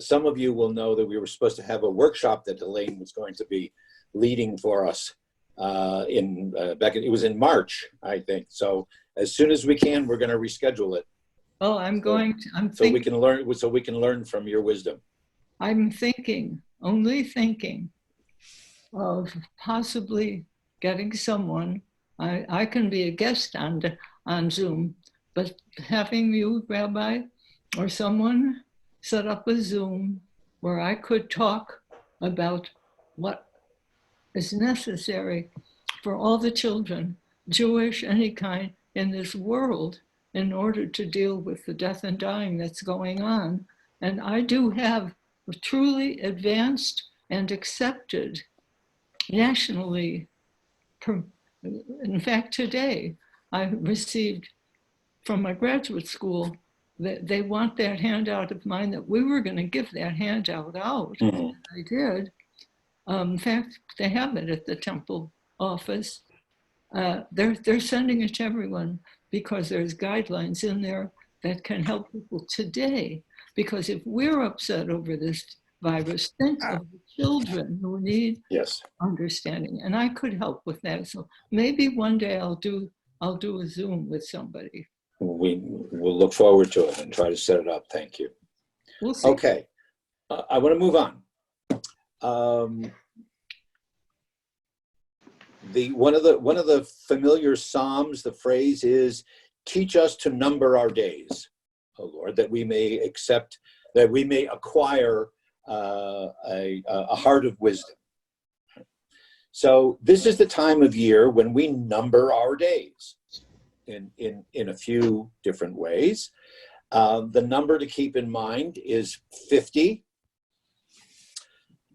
some of you will know that we were supposed to have a workshop that Elaine was going to be leading for us it was in March, I think. So as soon as we can, we're going to reschedule it Oh, I'm so we can learn from your wisdom. I'm only thinking of possibly getting someone. I can be a guest on Zoom, but having you, Rabbi, or someone set up a Zoom where I could talk about what is necessary for all the children, Jewish, any kind, in this world in order to deal with the death and dying that's going on. And I do have truly advanced and accepted nationally. In fact, today I received from my graduate school that they want that handout of mine, that we were going to give that handout out. Mhm. I did. In fact, they have it at the temple office. They're sending it to everyone because there's guidelines in there that can help people today. Because if we're upset over this virus, think of the children who need Yes. understanding, and I could help with that. So maybe one day I'll do a Zoom with somebody. We will look forward to it and try to set it up. Thank you. We'll see. Okay. I want to move on. One of the familiar Psalms, the phrase is, teach us to number our days, O Lord, that we may acquire a heart of wisdom. So this is the time of year when we number our days in a few different ways. The number to keep in mind is 50.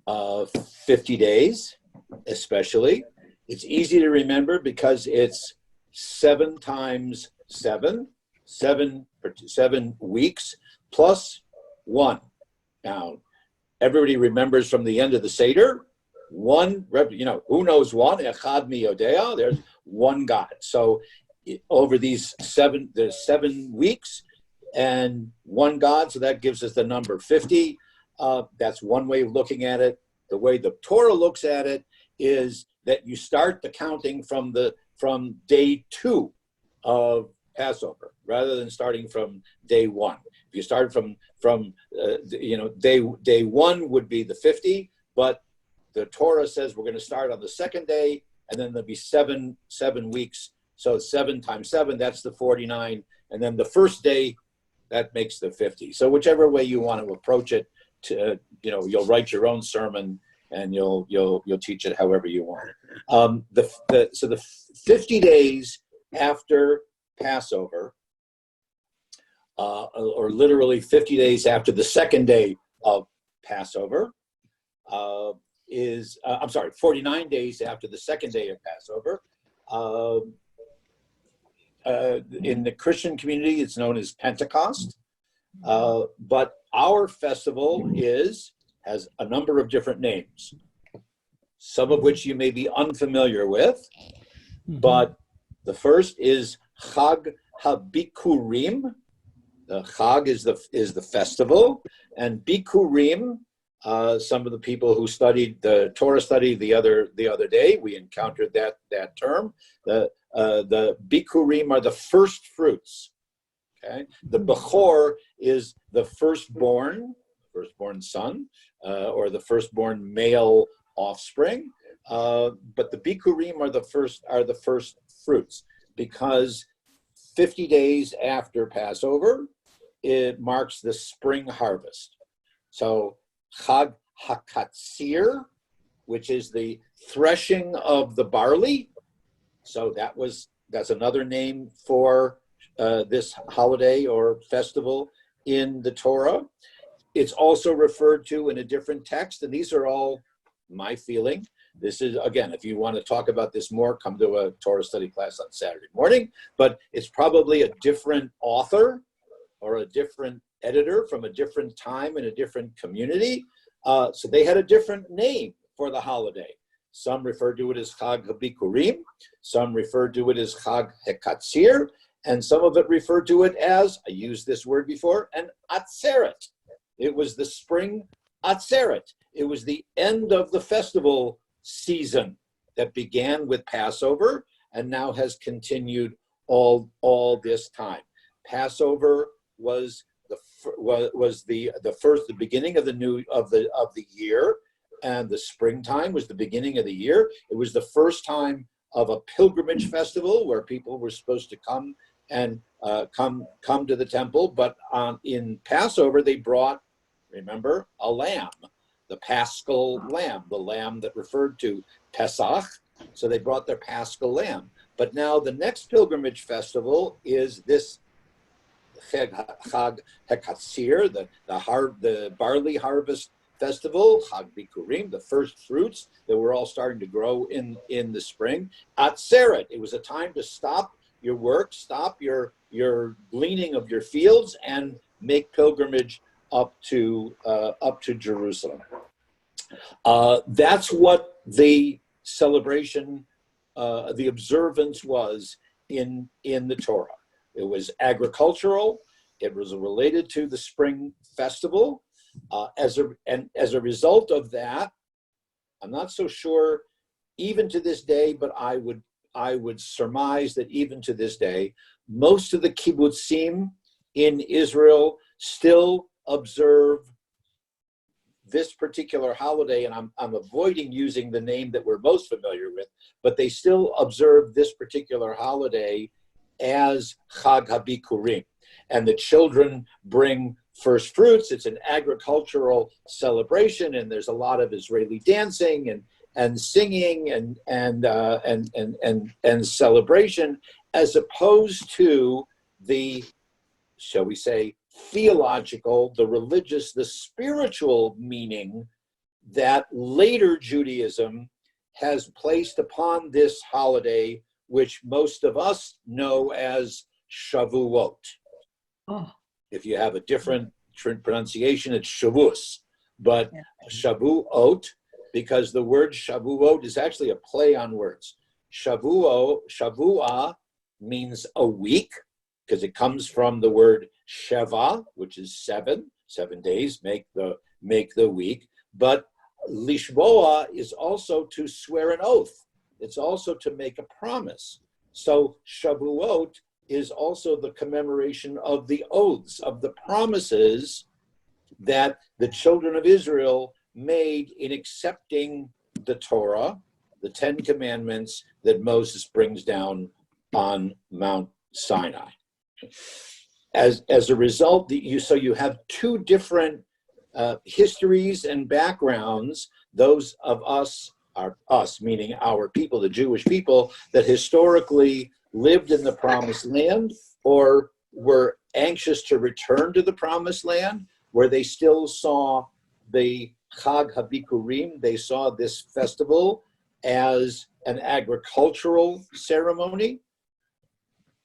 50 days, especially. It's easy to remember because it's 7 times 7, 7 weeks plus 1. Now, everybody remembers from the end of the Seder, one, who knows one? Echad mi yodea, there's one God. So over there's 7 weeks and one God, so that gives us the number 50. That's one way of looking at it. The way the Torah looks at it is that you start the counting from day 2 of Passover, rather than starting from day 1. If you start from day 1 would be the 50, but the Torah says we're going to start on the second day, and then there'll be 7 weeks. So 7 times 7, that's the 49, and then the first day, that makes the 50. So whichever way you want to approach it, you'll write your own sermon and you'll teach it however you want. So the 50 days after Passover, or literally 50 days after the second day of Passover, 49 days after the second day of Passover. In the Christian community, it's known as Pentecost. But our festival has a number of different names, some of which you may be unfamiliar with. But the first is Chag HaBikurim. The Chag is the festival, and Bikurim. Some of the people who studied the Torah study the other day, we encountered that term. The Bikurim are the first fruits. Okay, the Bechor is the firstborn son, or the firstborn male offspring. But the Bikurim are the first fruits, because 50 days after Passover, it marks the spring harvest. So Chag HaKatsir, which is the threshing of the barley. So that's another name for this holiday or festival in the Torah. It's also referred to in a different text, and these are all my feeling. This is, again, if you want to talk about this more, come to a Torah study class on Saturday morning, but it's probably a different author or a different editor from a different time in a different community. So they had a different name for the holiday. Some refer to it as Chag HaBikurim, some refer to it as Chag HaKatsir, and some of it referred to it as, I used this word before, an Atzeret. It was the spring Atzeret. It was the end of the festival season. that began with Passover and now has continued all this time. Passover was the beginning of the year, and the springtime was the beginning of the year. It was the first time of a pilgrimage festival where people were supposed to come and come to the temple. But in Passover, they brought, remember, a lamb, the Paschal lamb, the lamb that referred to Pesach. So they brought their Paschal lamb. But now the next pilgrimage festival is this Chag Hekatzir, the barley harvest festival, Chag Bikurim, the first fruits that were all starting to grow in the spring. Atzeret, it was a time to stop your work, stop your gleaning of your fields, and make pilgrimage up to Jerusalem. That's what the celebration, the observance was in the Torah. It was agricultural. It was related to the spring festival. As a result of that, I'm not so sure, even to this day, but I would surmise that even to this day, most of the kibbutzim in Israel still observe this particular holiday, and I'm avoiding using the name that we're most familiar with, but they still observe this particular holiday as Chag HaBikurim. And the children bring first fruits. It's an agricultural celebration, and there's a lot of Israeli dancing and singing and celebration, as opposed to the, shall we say, theological, the religious, the spiritual meaning that later Judaism has placed upon this holiday, which most of us know as Shavuot. Oh. If you have a different pronunciation, it's Shavuos. But Shavuot, because the word Shavuot is actually a play on words. Shavua means a week, because it comes from the word Sheva, which is 7 days make the week. But Lishboa is also to swear an oath. It's also to make a promise. So Shavuot is also the commemoration of the oaths, of the promises that the children of Israel made in accepting the Torah, the 10 Commandments that Moses brings down on Mount Sinai. As a result, you have two different histories and backgrounds, those of us, meaning our people, the Jewish people, that historically lived in the Promised Land or were anxious to return to the Promised Land, where they still saw the Chag HaBikurim, they saw this festival as an agricultural ceremony,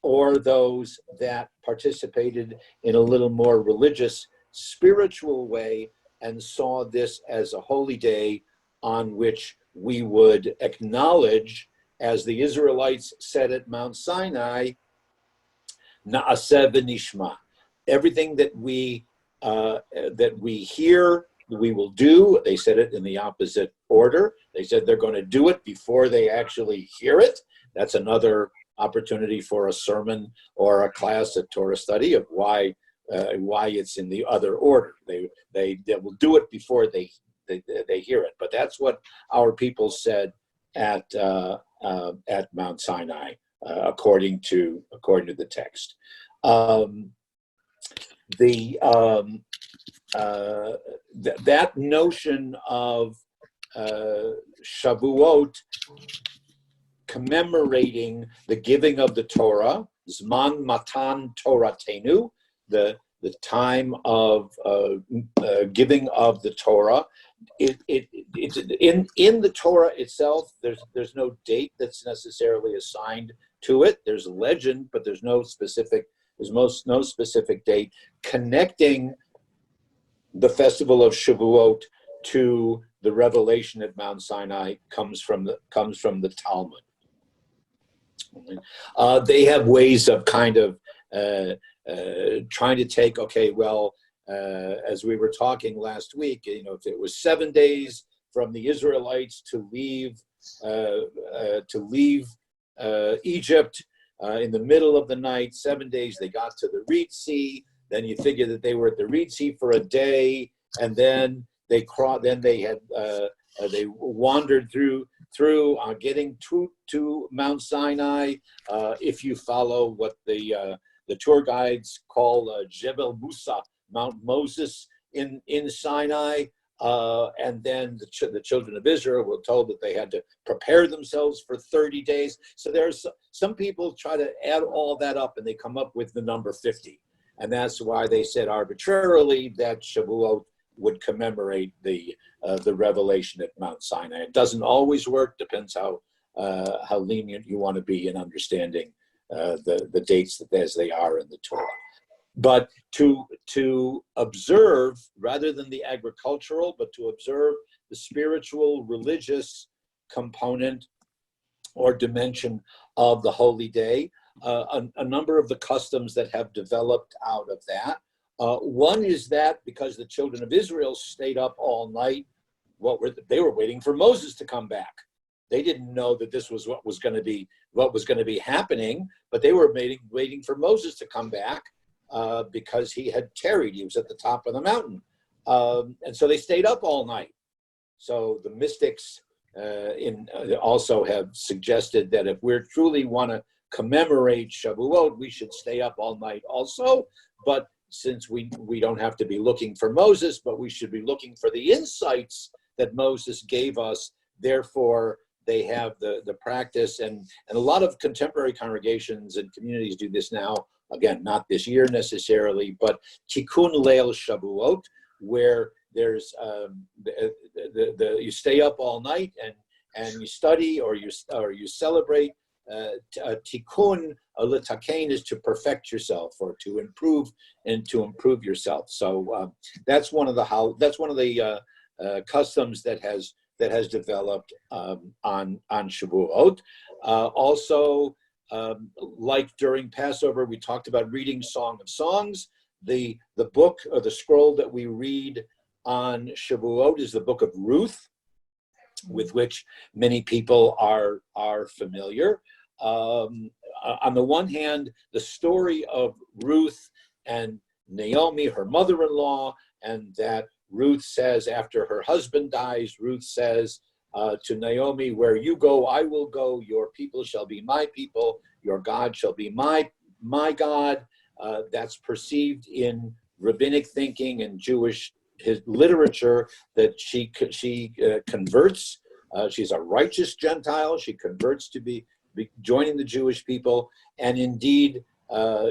or those that participated in a little more religious, spiritual way and saw this as a holy day on which we would acknowledge, as the Israelites said at Mount Sinai, Na'aseh v'nishma. Everything that we hear, we will do. They said it in the opposite order. They said they're going to do it before they actually hear it. That's another opportunity for a sermon or a class at Torah study of why it's in the other order. They will do it before they hear it. But that's what our people said at Mount Sinai, according to the text. That notion of Shavuot commemorating the giving of the Torah, Zman Matan Toratenu, the time of giving of the Torah. It's in the Torah itself. There's no date that's necessarily assigned to it. There's legend, but there's no specific date connecting the festival of Shavuot to the revelation at Mount Sinai. Comes from the Talmud. They have ways of kind of trying to take, as we were talking last week, if it was 7 days from the Israelites to leave leave Egypt in the middle of the night. 7 days they got to the Reed Sea. Then you figure that they were at the Reed Sea for a day, and then they wandered through getting to Mount Sinai. If you follow what the tour guides call Jebel Musa, Mount Moses in Sinai, and then the children of Israel were told that they had to prepare themselves for 30 days. So there's some people try to add all that up and they come up with the number 50. And that's why they said arbitrarily that Shavuot would commemorate the revelation at Mount Sinai. It doesn't always work, depends how lenient you want to be in understanding the dates as they are in the Torah. But to observe, rather than the agricultural, but to observe the spiritual, religious component or dimension of the holy day, a number of the customs that have developed out of that. One is that because the children of Israel stayed up all night, they were waiting for Moses to come back. They didn't know that this was what was going to be happening, but they were waiting for Moses to come back because he had tarried. He was at the top of the mountain, and so they stayed up all night. So the mystics also have suggested that if we truly want to commemorate Shavuot, we should stay up all night also. But since we don't have to be looking for Moses, but we should be looking for the insights that Moses gave us, therefore they have the practice, and a lot of contemporary congregations and communities do this now, again, not this year necessarily, but Tikkun Leil Shavuot, where there's you stay up all night and you study or you celebrate. Tikkun Litakein is to perfect yourself or to improve yourself. So that's one of the customs that has developed on Shavuot. Also, like during Passover, we talked about reading Song of Songs. The book or the scroll that we read on Shavuot is the book of Ruth, with which many people are familiar. On the one hand, the story of Ruth and Naomi, her mother-in-law, and that Ruth says after her husband dies, Ruth says to Naomi, "Where you go, I will go. Your people shall be my people. Your God shall be my God." That's perceived in rabbinic thinking and Jewish literature that she converts. She's a righteous Gentile. She converts to be joining the Jewish people, and indeed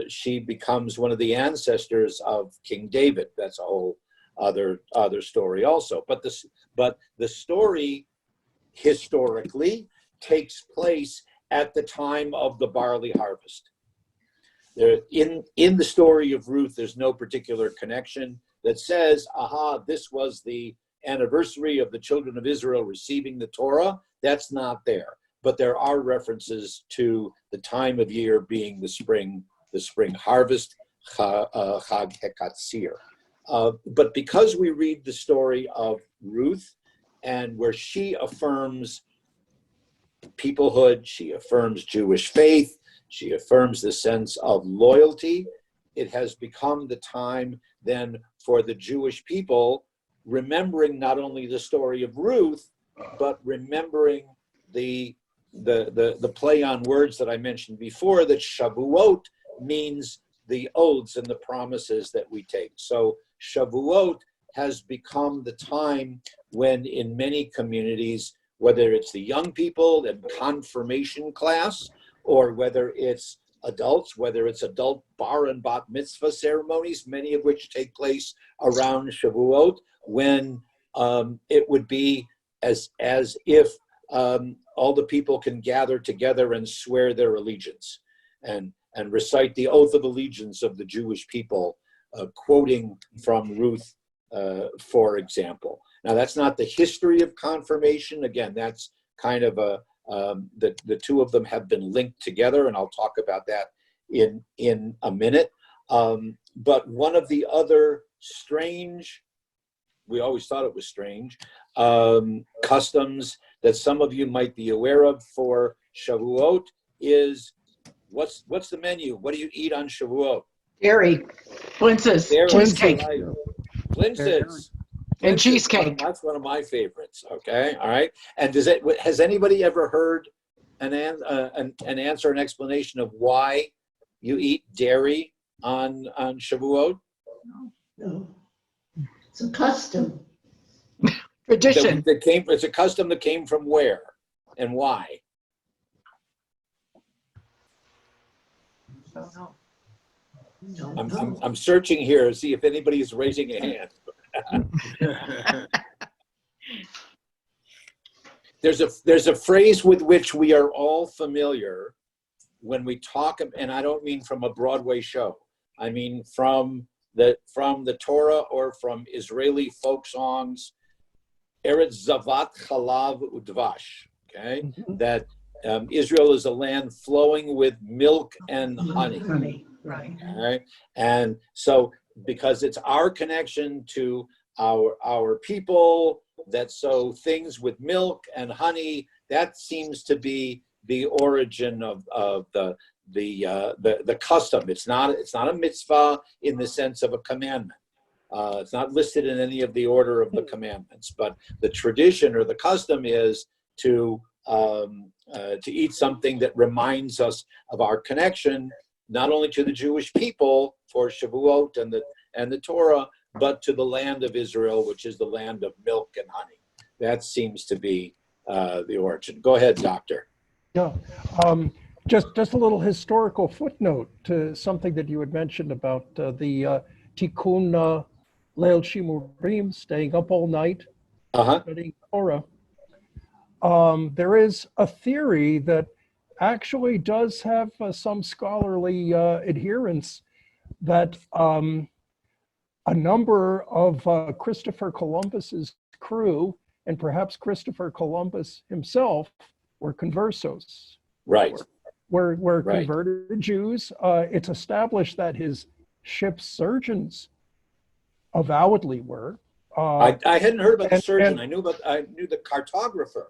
she becomes one of the ancestors of King David. That's a whole other story also. But the story historically takes place at the time of the barley harvest. In the story of Ruth, there's no particular connection that says, aha, this was the anniversary of the children of Israel receiving the Torah. That's not there. But there are references to the time of year being the spring harvest, Chag Hekatzir. But because we read the story of Ruth, and where she affirms peoplehood, she affirms Jewish faith, she affirms the sense of loyalty, it has become the time then for the Jewish people, remembering not only the story of Ruth, but remembering the play on words that I mentioned before, that Shavuot means the oaths and the promises that we take. So Shavuot has become the time when in many communities, whether it's the young people in confirmation class, or whether it's adults, whether it's adult bar and bat mitzvah ceremonies, many of which take place around Shavuot, when it would be as if all the people can gather together and swear their allegiance and recite the oath of allegiance of the Jewish people, quoting from Ruth, for example. Now, that's not the history of confirmation. Again, that's kind of the two of them have been linked together, and I'll talk about that in a minute. But one of the other strange, we always thought it was strange, customs that some of you might be aware of for Shavuot is, what's the menu? What do you eat on Shavuot? Dairy, Blintzes, Dairy, cheesecake, right. Blintzes. and Blintzes, cheesecake. that's one of my favorites. Okay, all right. And has anybody ever heard an answer, an explanation of why you eat dairy on Shavuot? No. It's a custom. Tradition. It's a custom that came from where and why? No. I'm searching here to see if anybody is raising a hand. There's a phrase with which we are all familiar when we talk, and I don't mean from a Broadway show. I mean from the Torah or from Israeli folk songs. Eretz Zavat Chalav Udvash. Okay, that Israel is a land flowing with milk and honey. Honey, right. All right, and so because it's our connection to our people that sow things with milk and honey, that seems to be the origin of the custom. It's not a mitzvah in the sense of a commandment. It's not listed in any of the order of the commandments, but the tradition or the custom is to eat something that reminds us of our connection, not only to the Jewish people for Shavuot and the Torah, but to the land of Israel, which is the land of milk and honey. That seems to be the origin. Go ahead, Doctor. Yeah. Just a little historical footnote to something that you had mentioned about the Tikkun Leil Shimurim, staying up all night, studying Torah. There is a theory that actually does have some scholarly adherence that a number of Christopher Columbus's crew, and perhaps Christopher Columbus himself, were conversos. Right. Were Right. converted Jews. It's established that his ship's surgeons avowedly were. I hadn't heard about the and- surgeon. and- I knew the cartographer.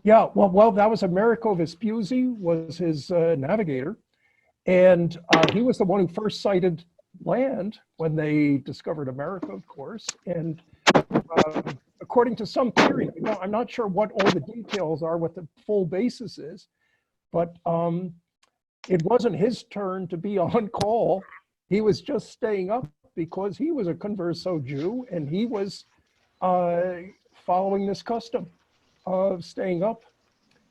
Yeah, well, that was Americo Vespucci, was his navigator, and he was the one who first sighted land when they discovered America, of course. And according to some theory, I'm not sure what all the details are, what the full basis is, but it wasn't his turn to be on call. He was just staying up because he was a converso Jew, and he was following this custom of staying up,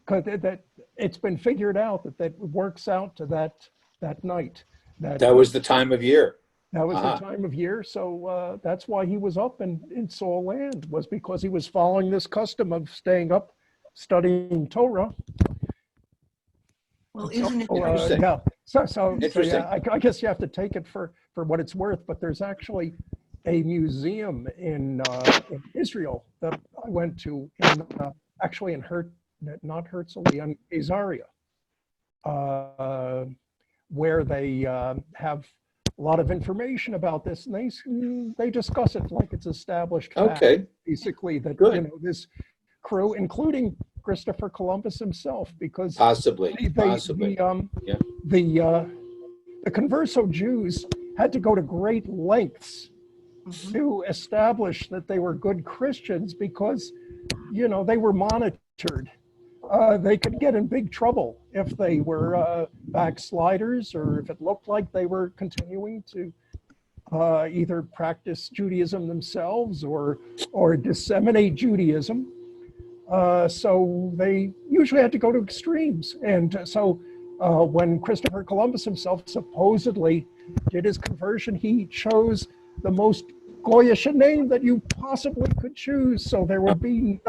because that it's been figured out that works out to that night. That was the time of year. That was the time of year. So that's why he was up and saw land, was because he was following this custom of staying up, studying Torah. Well, isn't it Interesting. Yeah. So Interesting. yeah, I guess you have to take it for what it's worth. But there's actually a museum in Israel that I went to, actually in not Herzliya, in Azaria, where they have a lot of information about this, and they discuss it like it's established fact, Okay. basically, that Good. this crew, including Christopher Columbus himself, because Possibly. the converso Jews had to go to great lengths to establish that they were good Christians, because they were monitored. They could get in big trouble if they were backsliders, or if it looked like they were continuing to either practice Judaism themselves or disseminate Judaism. So they usually had to go to extremes. And so when Christopher Columbus himself supposedly did his conversion, he chose the most Goyish name that you possibly could choose. So there would be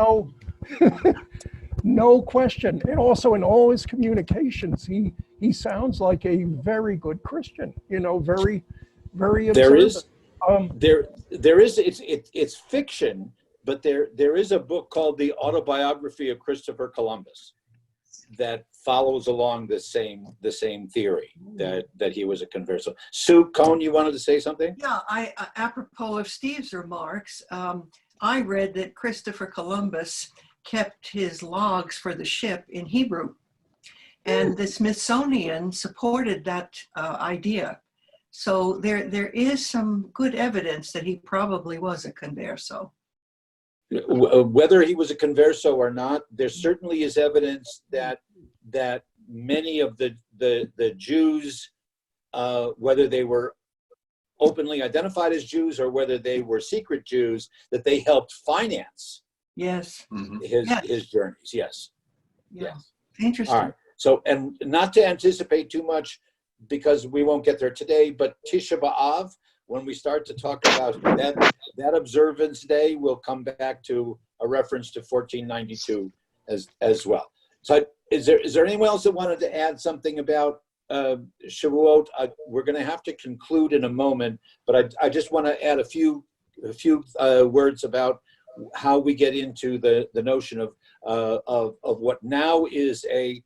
no question. And also in all his communications, he sounds like a very good Christian, very, very observant. There is it's fiction, but there is a book called The Autobiography of Christopher Columbus that follows along the same theory that he was a converso. Sue Cohn, you wanted to say something? Yeah, apropos of Steve's remarks, I read that Christopher Columbus kept his logs for the ship in Hebrew. And the Smithsonian supported that idea. So there is some good evidence that he probably was a converso. Whether he was a converso or not, there certainly is evidence that many of the Jews, whether they were openly identified as Jews or whether they were secret Jews, that they helped finance Yes. his journeys. Yes. Yeah. Yes. Interesting. All right. So, and not to anticipate too much because we won't get there today, but Tisha B'Av, when we start to talk about that observance day, we'll come back to a reference to 1492 as well. So is there anyone else that wanted to add something about Shavuot? We're going to have to conclude in a moment, but I just want to add a few words about how we get into the notion of what now is a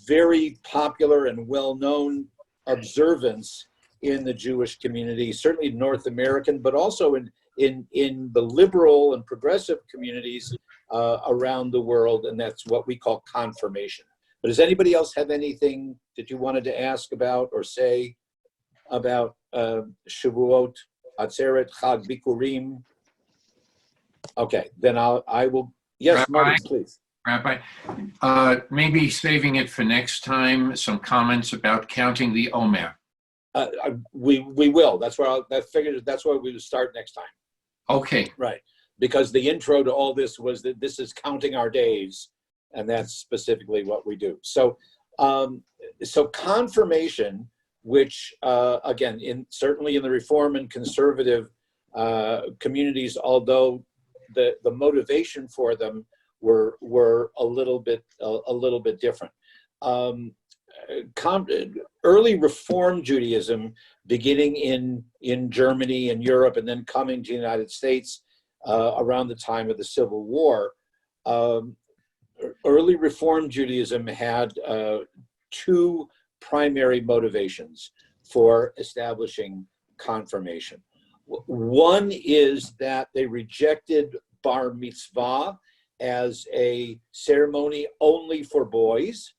very popular and well-known observance in the Jewish community, certainly North American, but also in the liberal and progressive communities around the world, and that's what we call confirmation. But does anybody else have anything that you wanted to ask about or say about Shavuot, Atzeret, Chag Bikurim? Okay, then I will. Yes, Rabbi, Marty, please. Rabbi, maybe saving it for next time, some comments about counting the Omer. We will. That's where that's where we will start next time. Okay. Right, because the intro to all this was that this is counting our days, and that's specifically what we do. So, so confirmation, which again, certainly in the Reform and conservative communities, although the motivation for them were a little bit different. Early Reform Judaism, beginning in Germany and Europe, and then coming to the United States around the time of the Civil War, early Reform Judaism had two primary motivations for establishing confirmation. One is that they rejected bar mitzvah as a ceremony only for boys.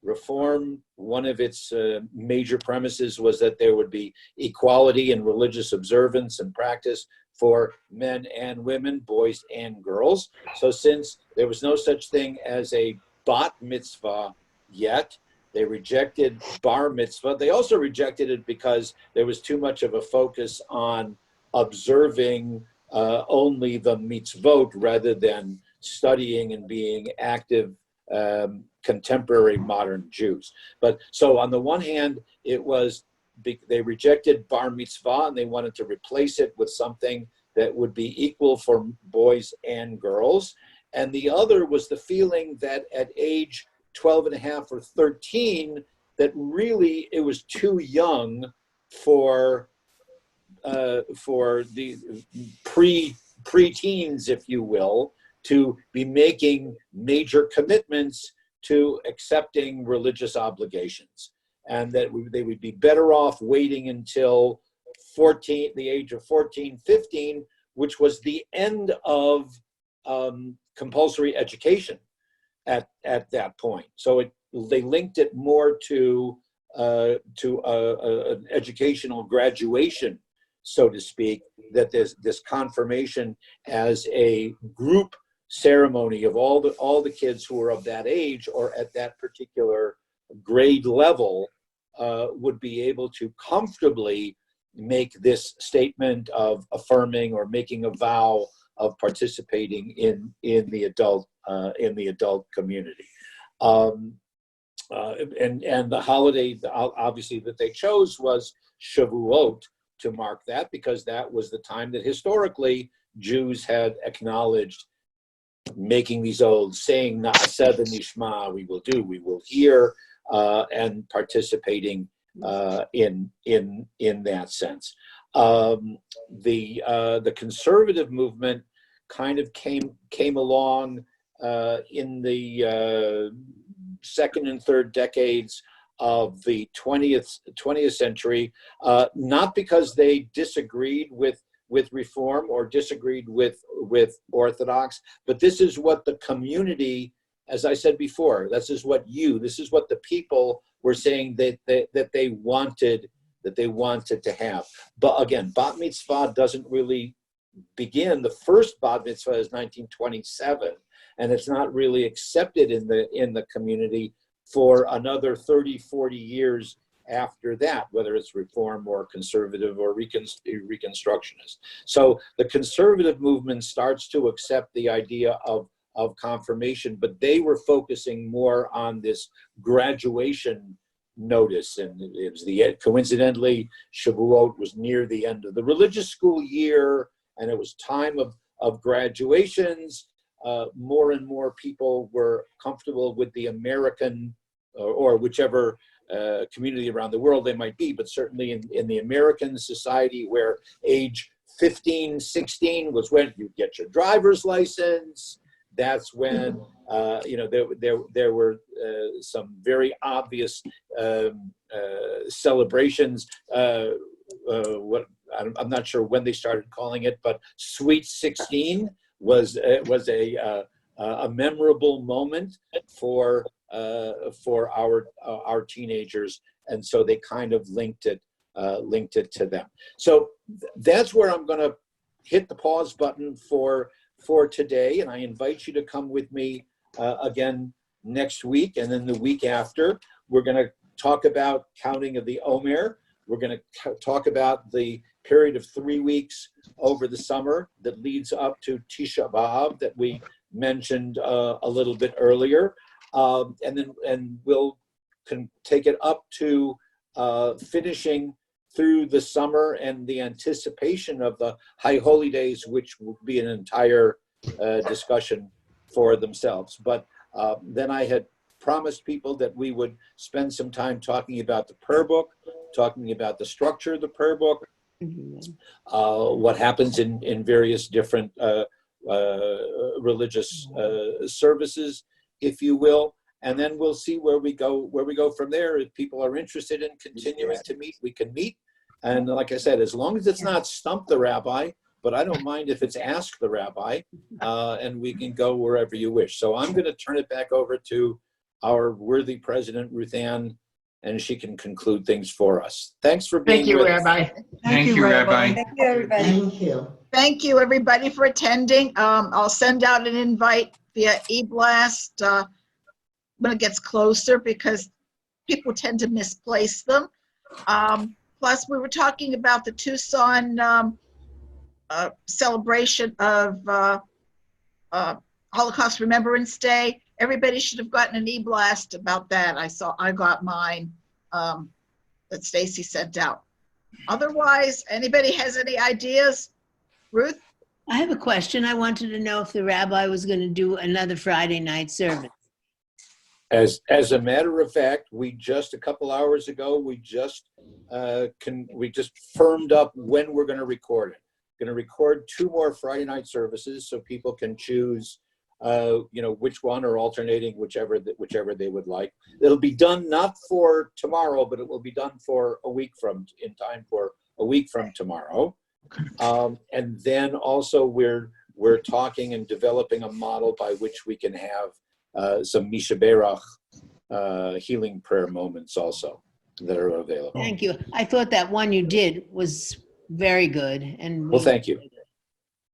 Reform, one of its major premises was that there would be equality in religious observance and practice for men and women, boys and girls. So since there was no such thing as a bat mitzvah yet, they rejected bar mitzvah. They also rejected it because there was too much of a focus on observing only the mitzvot rather than studying and being active contemporary modern Jews. But so on the one hand, it was they rejected bar mitzvah and they wanted to replace it with something that would be equal for boys and girls. And the other was the feeling that at age 12 and a half or 13, that really it was too young for the pre-teens, if you will, to be making major commitments to accepting religious obligations, and that they would be better off waiting until the age of 14, 15, which was the end of compulsory education at that point. So they linked it more to an educational graduation, so to speak, that there's this confirmation as a group ceremony of all the kids who are of that age or at that particular grade level would be able to comfortably make this statement of affirming or making a vow of participating in the adult community. And the holiday obviously that they chose was Shavuot to mark that, because that was the time that historically Jews had acknowledged making these oaths, saying Na'aseh v'nishma, we will hear, and participating in that sense. The conservative movement kind of came along in the second and third decades of the 20th century, not because they disagreed with with Reform or disagreed with Orthodox, but this is what the community, as I said before, this is what the people were saying that they wanted to have. But again, bat mitzvah doesn't really begin. The first bat mitzvah is 1927, and it's not really accepted in the community for another 30, 40 years after that, whether it's Reform or conservative or reconstructionist. So the conservative movement starts to accept the idea of confirmation, but they were focusing more on this graduation notice, and it was coincidentally, Shavuot was near the end of the religious school year, and it was time of graduations. More and more people were comfortable with the American or whichever community around the world they might be, but certainly in the American society, where age 15, 16 was when you get your driver's license. That's when there were some very obvious celebrations. I'm not sure when they started calling it, but Sweet 16 was a memorable moment for our teenagers, and so they kind of linked it to them. So that's where I'm going to hit the pause button for today, and I invite you to come with me again next week, and then the week after. We're going to talk about counting of the Omer. We're going to talk about the period of 3 weeks over the summer that leads up to Tisha B'Av that we mentioned a little bit earlier. And we'll take it up to finishing through the summer and the anticipation of the High Holy Days, which will be an entire discussion for themselves. But then I had promised people that we would spend some time talking about the prayer book, talking about the structure of the prayer book, what happens in various different religious services, if you will, and then we'll see where we go from there. If people are interested in continuing to meet, we can meet. And like I said, as long as it's not stump the rabbi, but I don't mind if it's ask the rabbi, and we can go wherever you wish. So I'm going to turn it back over to our worthy president, Ruth Ann, and she can conclude things for us. Thanks for being Thank you, with us. Rabbi. Thank you, Rabbi. Thank you, everybody. Thank you. Thank you, everybody, for attending. I'll send out an invite via e-blast when it gets closer, because people tend to misplace them. Plus, we were talking about the Tucson celebration of Holocaust Remembrance Day. Everybody should have gotten an e-blast about that. I got mine that Stacy sent out. Otherwise, anybody has any ideas? Ruth? I have a question. I wanted to know if the rabbi was going to do another Friday night service. As a matter of fact, we just a couple hours ago, we just firmed up when we're going to record it. Going to record 2 more Friday night services so people can choose which one, or alternating whichever they would like. It'll be done not for tomorrow, but it will be done for in time for a week from tomorrow. And then also we're talking and developing a model by which we can have some Misha Berach healing prayer moments also that are available. Thank you. I thought that one you did was very good. And Well, thank you.